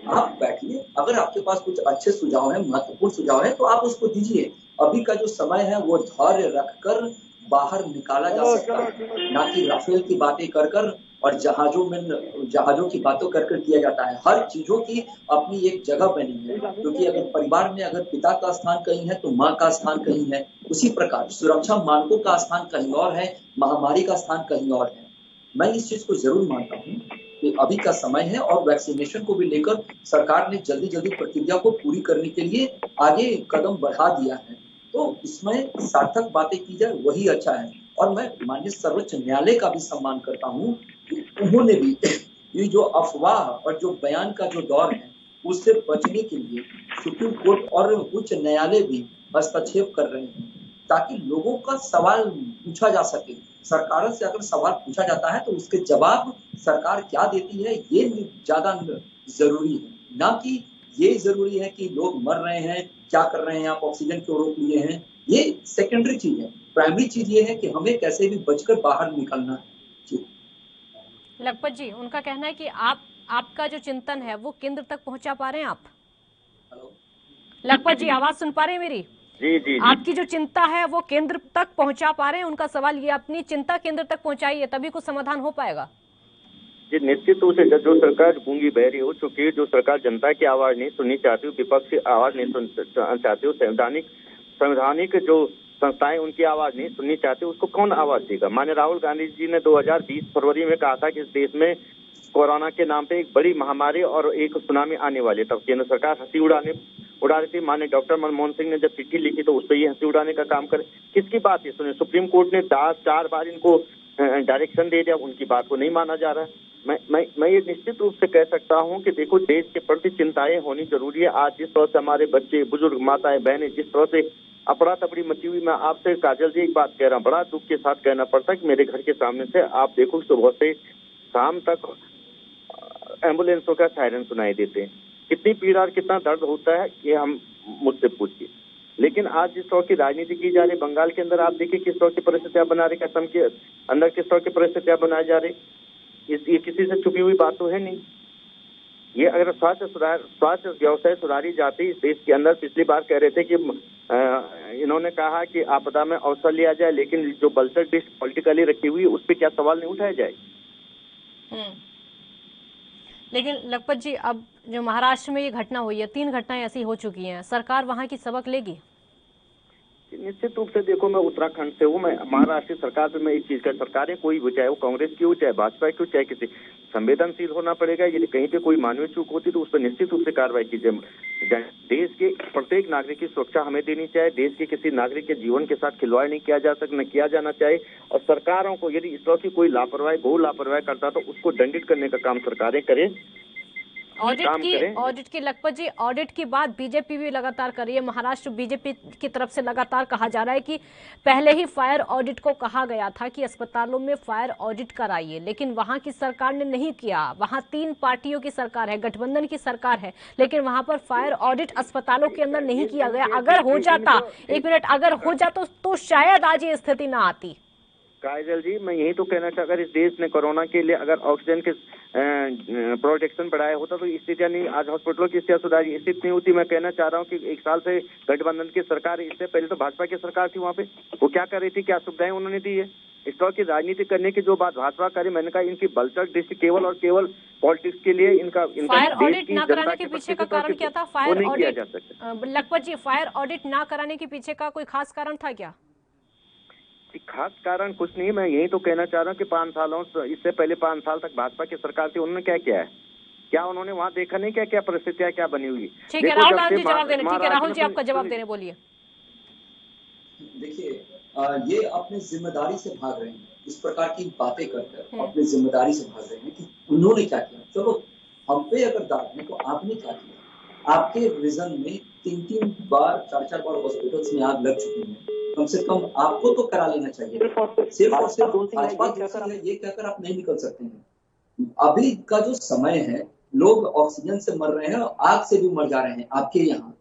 आप बैठिए, अगर आपके पास कुछ अच्छे सुझाव है, महत्वपूर्ण सुझाव है, तो आप उसको दीजिए। अभी का जो समय है वो धैर्य रखकर बाहर निकाला जा सकता है, ना कि राफेल की बातें कर और जहाजों की बातों कर किया जाता है। हर चीजों की अपनी एक जगह बनी है, क्योंकि अगर परिवार में अगर पिता का स्थान कहीं है तो माँ का स्थान कहीं है। उसी प्रकार सुरक्षा मानकों का स्थान कहीं और है, महामारी का स्थान कहीं और है। मैं इस चीज को जरूर मानता हूँ कि अभी का समय है और वैक्सीनेशन को भी लेकर सरकार ने जल्दी प्रक्रिया को पूरी करने के लिए आगे कदम बढ़ा दिया है। तो इसमें सार्थक बातें की जाए वही अच्छा है। और मैं माननीय सर्वोच्च न्यायालय का भी सम्मान करता हूँ कि उन्होंने भी ये जो अफवाह और जो बयान का जो दौर है उससे बचने के लिए सुप्रीम कोर्ट और उच्च न्यायालय भी हस्तक्षेप कर रहे हैं, ताकि लोगों का सवाल पूछा जा सके। सरकार से अगर सवाल पूछा जाता है तो उसके जवाब सरकार क्या देती है ये ज्यादा जरूरी है, ना कि ये जरूरी है कि लोग मर रहे हैं, क्या कर रहे हैं आप, ऑक्सीजन क्यों रोक लिए हैं। ये सेकेंडरी चीज है। प्राइमरी चीज ये है कि हमें कैसे भी बचकर बाहर निकलना है। लखपत जी, उनका कहना है कि आपका जो चिंतन है वो केंद्र तक पहुंचा पा रहे हैं आप? हेलो लखपत जी, आवाज सुन पा रहे हैं मेरी? जी। आपकी जो चिंता है वो केंद्र तक पहुंचा पा रहे हैं? उनका सवाल ये, अपनी चिंता केंद्र तक पहुंचाइए तभी कुछ समाधान हो पाएगा। जी, निश्चित रूप से जो सरकार गूंगी बहरी हो चुकी है, जो सरकार जनता की आवाज नहीं सुननी चाहती हो, विपक्ष की आवाज नहीं सुनना चाहती हो, संवैधानिक जो संस्थाएं उनकी आवाज नहीं सुननी चाहती, उसको कौन आवाज देगा? माननीय राहुल गांधी जी ने 2020 फरवरी में कहा था कि इस देश में कोरोना के नाम पे एक बड़ी महामारी और एक सुनामी आने वाली है। तब केंद्र सरकार हंसी उड़ा रही थी। माननीय डॉक्टर मनमोहन सिंह ने जब चिट्ठी लिखी तो उस पर ये हंसी उड़ाने का काम करे। किसकी बात है सुने? सुप्रीम कोर्ट ने 4 बार इनको डायरेक्शन दे दिया, उनकी बात को नहीं माना जा रहा है। मैं ये निश्चित रूप से कह सकता हूं कि देखो, देश के प्रति चिंताएं होनी जरूरी है। आज जिस तरह से हमारे बच्चे, बुजुर्ग, माताएं, बहनें जिस तरह से अफरा तफड़ी मची हुई, मैं आपसे काजल जी एक बात कह रहा हूँ, बड़ा दुख के साथ कहना पड़ता है कि मेरे घर के सामने से आप देखो सुबह से शाम तक एम्बुलेंसों का सायरन सुनाई देते हैं। कितनी पीड़ा और कितना दर्द होता है ये हम मुझसे पूछिए। लेकिन आज जिस तरह की राजनीति की जा रही, बंगाल के अंदर आप देखिए किस तरह की परिस्थितियां बना रही, असम के अंदर किस तरह की परिस्थितियां बनाई जा रही, ये किसी से छुपी हुई बात तो है नहीं। ये अगर स्वास्थ्य व्यवस्था सुधारी जाती इस देश के अंदर, पिछली बार कह रहे थे कि इन्होंने कहा कि आपदा में अवसर लिया जाए, लेकिन जो बल्सर डिश पॉलिटिकली रखी हुई है उस पर क्या सवाल नहीं उठाया जाए? लेकिन लखपत जी, अब जो महाराष्ट्र में ये घटना हुई है, 3 घटनाएं ऐसी हो चुकी हैं, सरकार वहां की सबक लेगी? निश्चित रूप से देखो, मैं उत्तराखंड से हूँ, मैं महाराष्ट्र सरकार पे मैं एक चीज का, सरकारें कोई भी, चाहे वो कांग्रेस की हो, चाहे भाजपा की हो, चाहे किसी, संवेदनशील होना पड़ेगा। यदि कहीं पे कोई मानवीय चूक होती तो उस पर निश्चित रूप से कार्रवाई की जाए। देश के प्रत्येक नागरिक की सुरक्षा हमें देनी चाहिए। देश के किसी नागरिक के जीवन के साथ खिलवाड़ नहीं किया जा सकता, न किया जाना चाहिए। और सरकारों को यदि इस तरह की कोई लापरवाही, घोर लापरवाही करता तो उसको दंडित करने का काम सरकारें करें। ऑडिट की लखपत जी, ऑडिट की बात बीजेपी भी लगातार कर रही है। महाराष्ट्र बीजेपी की तरफ से लगातार कहा जा रहा है कि पहले ही फायर ऑडिट को कहा गया था कि अस्पतालों में फायर ऑडिट कराइए, लेकिन वहां की सरकार ने नहीं किया। वहां 3 पार्टियों की सरकार है, गठबंधन की सरकार है, लेकिन वहां पर फायर ऑडिट अस्पतालों के अंदर नहीं किया गया। अगर हो जाता, एक मिनट, अगर हो जाता तो शायद आज ये स्थिति ना आती। काजल जी, मैं यही तो कहना चाहता, अगर इस देश ने कोरोना के लिए अगर ऑक्सीजन के प्रोटेक्शन बढ़ाया होता तो स्थितियां नहीं, आज हॉस्पिटलों की स्थिति सुधारी, स्थिति नहीं होती। मैं कहना चाह रहा हूं कि 1 साल से गठबंधन की सरकार, इससे पहले तो भाजपा की सरकार थी, वहां पे वो क्या कर रही थी, क्या सुविधाएं उन्होंने दी है? इस तरह की राजनीति करने की जो बात भाजपा करी, मैंने कहा इनकी बल्चक दृष्टि केवल और केवल पॉलिटिक्स के लिए, इनका फायर ऑडिट ना कराने के पीछे का कारण क्या था? फायर ऑडिट, लखपत जी, फायर ऑडिट ना कराने के पीछे का कोई खास कारण था क्या? खास कारण कुछ नहीं, मैं यही तो कहना चाह रहा हूँ कि 5 सालों इससे पहले 5 साल तक भाजपा की सरकार थी, उन्होंने क्या किया है? क्या उन्होंने वहाँ देखा नहीं क्या परिस्थितियां क्या बनी हुई? ठीक है राहुल जी, जवाब देने, ठीक है राहुल जी, आपका जवाब देने बोलिए। देखिए, ये अपनी जिम्मेदारी से भाग रहे हैं, इस प्रकार की बातें करकर अपनी जिम्मेदारी से भाग रहे हैं कि उन्होंने क्या किया। चलो, हम पे अगर दाग है तो आपने क्या किया, आपके रीजन में 3-3 बार 4-4 बार हॉस्पिटल्स में आग लग चुकी है। कम से कम आपको तो करा लेना चाहिए। सिर्फ और सिर्फ भाजपा दोषी है ये कहकर आप नहीं निकल सकते हैं। अभी का जो समय है, लोग ऑक्सीजन से मर रहे हैं और आग से भी मर जा रहे हैं। आपके यहाँ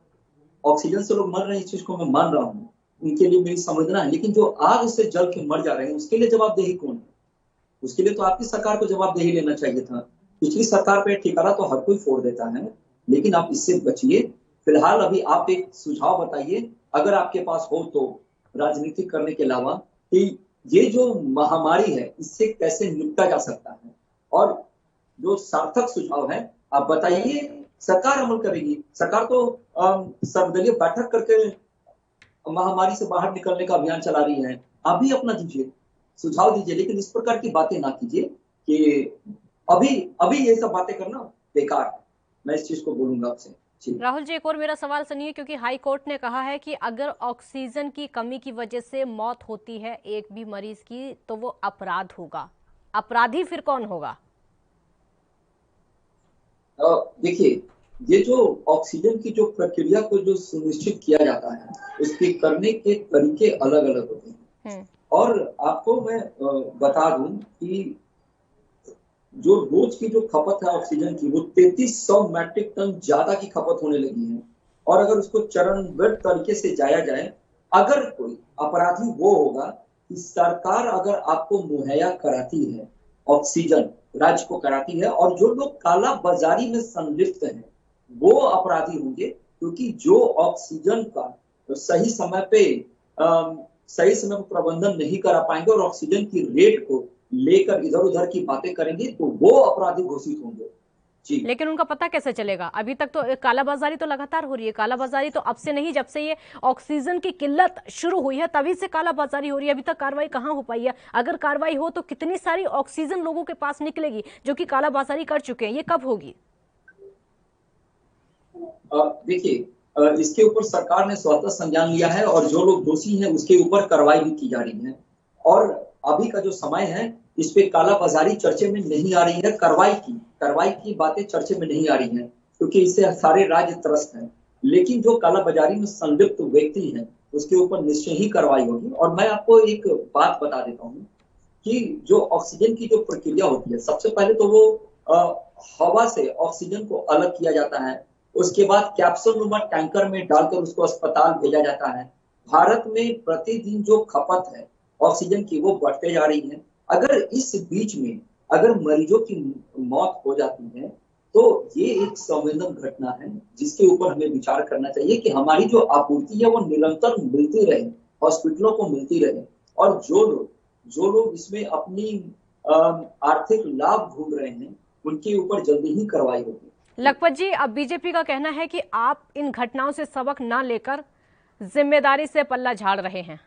ऑक्सीजन से लोग मर रहे हैं, इस चीज को मैं मान रहा हूँ, उनके लिए मेरी संवेदना है, लेकिन जो आग से जल के मर जा रहे हैं उसके लिए जवाबदेही कौन है? उसके लिए तो आपकी सरकार को जवाबदेही लेना चाहिए था। पिछली सरकार पे ठिकाना तो हर कोई फोड़ देता है, लेकिन आप इससे बचिए। फिलहाल अभी आप एक सुझाव बताइए, अगर आपके पास हो तो, राजनीति करने के अलावा, कि ये जो महामारी है इससे कैसे निपटा जा सकता है, और जो सार्थक सुझाव है आप बताइए। सरकार अमल करेगी। सरकार तो सर्वदलीय बैठक करके महामारी से बाहर निकलने का अभियान चला रही है। आप भी अपना दीजिए, सुझाव दीजिए, लेकिन इस प्रकार की बातें ना कीजिए कि अभी ये सब बातें करना बेकार है। मैं इस चीज को बोलूंगा आपसे। राहुल जी, एक और मेरा सवाल सुनिए, क्योंकि हाई कोर्ट ने कहा है कि अगर ऑक्सीजन की कमी की वजह से मौत होती है एक भी मरीज की तो वो अपराध होगा। अपराधी फिर कौन होगा? देखिए, ये जो ऑक्सीजन की जो प्रक्रिया को जो सुनिश्चित किया जाता है उसके करने के तरीके अलग अलग होते हैं। और आपको मैं बता दूं कि जो रोज की जो खपत है ऑक्सीजन की, वो 3300 मैट्रिक टन ज्यादा की खपत होने लगी है। और अगर उसको चरणबद्ध तरीके से जाया जाए, अगर कोई अपराधी वो होगा कि सरकार अगर आपको मुहैया कराती है ऑक्सीजन, राज्य को कराती है, और जो लोग काला बाजारी में संलिप्त हैं वो अपराधी होंगे, क्योंकि जो ऑक्सीजन का सही समय पे प्रबंधन नहीं करा पाएंगे और ऑक्सीजन की रेट को लेकर इधर उधर की बातें करेंगे तो वो अपराधी घोषित होंगे। जी, लेकिन उनका पता कैसे चलेगा? अभी तक तो कालाबाजारी तो लगातार हो रही है। कालाबाजारी तो अब से नहीं, जब से ये ऑक्सीजन की किल्लत शुरू हुई है तभी से कालाबाजारी हो रही है। अभी तक कार्रवाई कहाँ हो पाई है? अगर कार्रवाई हो तो कितनी सारी ऑक्सीजन लोगों के पास निकलेगी जो कि कालाबाजारी कर चुके हैं? ये कब होगी? देखिए, इसके ऊपर सरकार ने स्वतः संज्ञान लिया है और जो लोग दोषी हैं उसके ऊपर कार्रवाई भी की जा रही है। और अभी का जो समय है इस पे कालाबाजारी चर्चे में नहीं आ रही है, कार्रवाई की बातें चर्चे में नहीं आ रही हैं, क्योंकि इससे सारे राज्य त्रस्त हैं। लेकिन जो कालाबाजारी में संलिप्त व्यक्ति हैं उसके ऊपर निश्चय ही कार्रवाई होगी। और मैं आपको एक बात बता देता हूँ कि जो ऑक्सीजन की जो प्रक्रिया होती है, सबसे पहले तो वो हवा से ऑक्सीजन को अलग किया जाता है, उसके बाद कैप्सूल नुमा टैंकर में डालकर उसको अस्पताल भेजा जाता है। भारत में प्रतिदिन जो खपत है ऑक्सीजन की वो बढ़ते जा रही है। अगर इस बीच में अगर मरीजों की मौत हो जाती है तो ये एक संवेदनशील घटना है जिसके ऊपर हमें विचार करना चाहिए कि हमारी जो आपूर्ति है वो निरंतर मिलती रहे, हॉस्पिटलों को मिलती रहे, और जो लोग इसमें अपनी आर्थिक लाभ ढूंढ रहे हैं उनके ऊपर जल्दी ही कार्रवाई होगी। लखपत जी, अब बीजेपी का कहना है कि आप इन घटनाओं से सबक ना लेकर जिम्मेदारी से पल्ला झाड़ रहे हैं।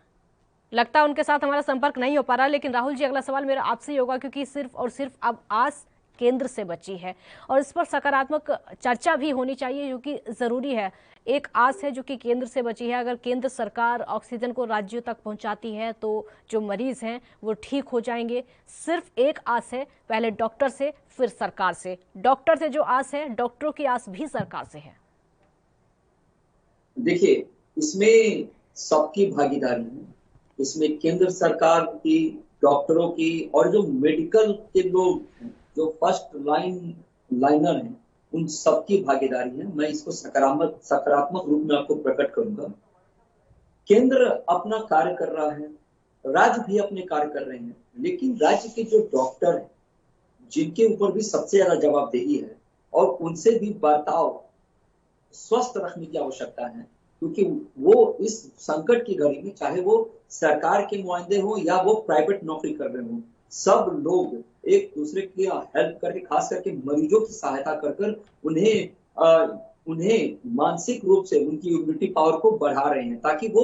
लगता है उनके साथ हमारा संपर्क नहीं हो पा रहा। लेकिन राहुल जी, अगला सवाल मेरा आपसे ही होगा, क्योंकि सिर्फ और सिर्फ अब आस केंद्र से बची है और इस पर सकारात्मक चर्चा भी होनी चाहिए, क्योंकि जरूरी है। एक आस है जो कि केंद्र से बची है। अगर केंद्र सरकार ऑक्सीजन को राज्यों तक पहुंचाती है तो जो मरीज हैं वो ठीक हो जाएंगे। सिर्फ एक आस है, पहले डॉक्टर से फिर सरकार से। डॉक्टर से जो आस है, डॉक्टरों की आस भी सरकार से है। देखिए, इसमें सबकी भागीदारी है, इसमें केंद्र सरकार की, डॉक्टरों की, और जो मेडिकल के लोग हैं, जो फर्स्ट लाइनर हैं, उन सबकी भागीदारी है। मैं इसको सकारात्मक रूप में आपको प्रकट करूंगा। केंद्र अपना कार्य कर रहा है, राज्य भी अपने कार्य कर रहे हैं, लेकिन राज्य के जो डॉक्टर हैं जिनके ऊपर भी सबसे ज्यादा जवाबदेही है और उनसे भी बर्ताव स्वस्थ रखने की आवश्यकता है, क्योंकि वो इस संकट की घड़ी में, चाहे वो सरकार के नुमाइंदे हो या वो प्राइवेट नौकरी कर रहे हो, सब लोग एक दूसरे की हेल्प करके, खास करके मरीजों की सहायता कर उन्हें मानसिक रूप से उनकी इम्यूनिटी पावर को बढ़ा रहे हैं, ताकि वो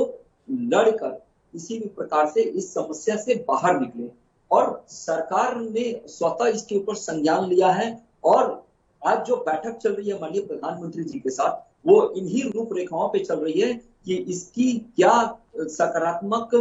लड़कर किसी भी प्रकार से इस समस्या से बाहर निकले। और सरकार ने स्वतः इसके ऊपर संज्ञान लिया है और आज जो बैठक चल रही है माननीय प्रधानमंत्री जी के साथ, वो इन्हीं रूपरेखाओं पे चल रही है कि इसकी क्या सकारात्मक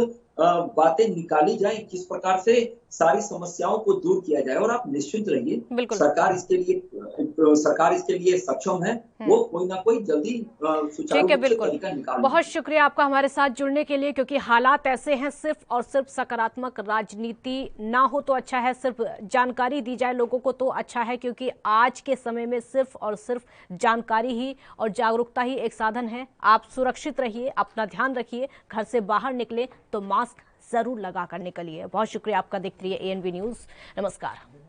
बातें निकाली जाए, किस प्रकार से सारी समस्याओं को दूर किया जाए। और आप निश्चिंत रहिए, सरकार इसके लिए सक्षम है, वो कोई ना कोई जल्दी सुचारू रूप से तरीका निकालेगी। बहुत शुक्रिया आपका हमारे साथ जुड़ने के लिए, क्योंकि हालात ऐसे हैं, सिर्फ और सिर्फ सकारात्मक राजनीति ना हो तो अच्छा है, सिर्फ जानकारी दी जाए लोगों को तो अच्छा है, क्योंकि आज के समय में सिर्फ और सिर्फ जानकारी ही और जागरूकता ही एक साधन है। आप सुरक्षित रहिए, अपना ध्यान रखिए, घर से बाहर निकले तो मास्क जरूर लगा कर निकलिए। बहुत शुक्रिया आपका। देखते रहिए ANB न्यूज़। नमस्कार।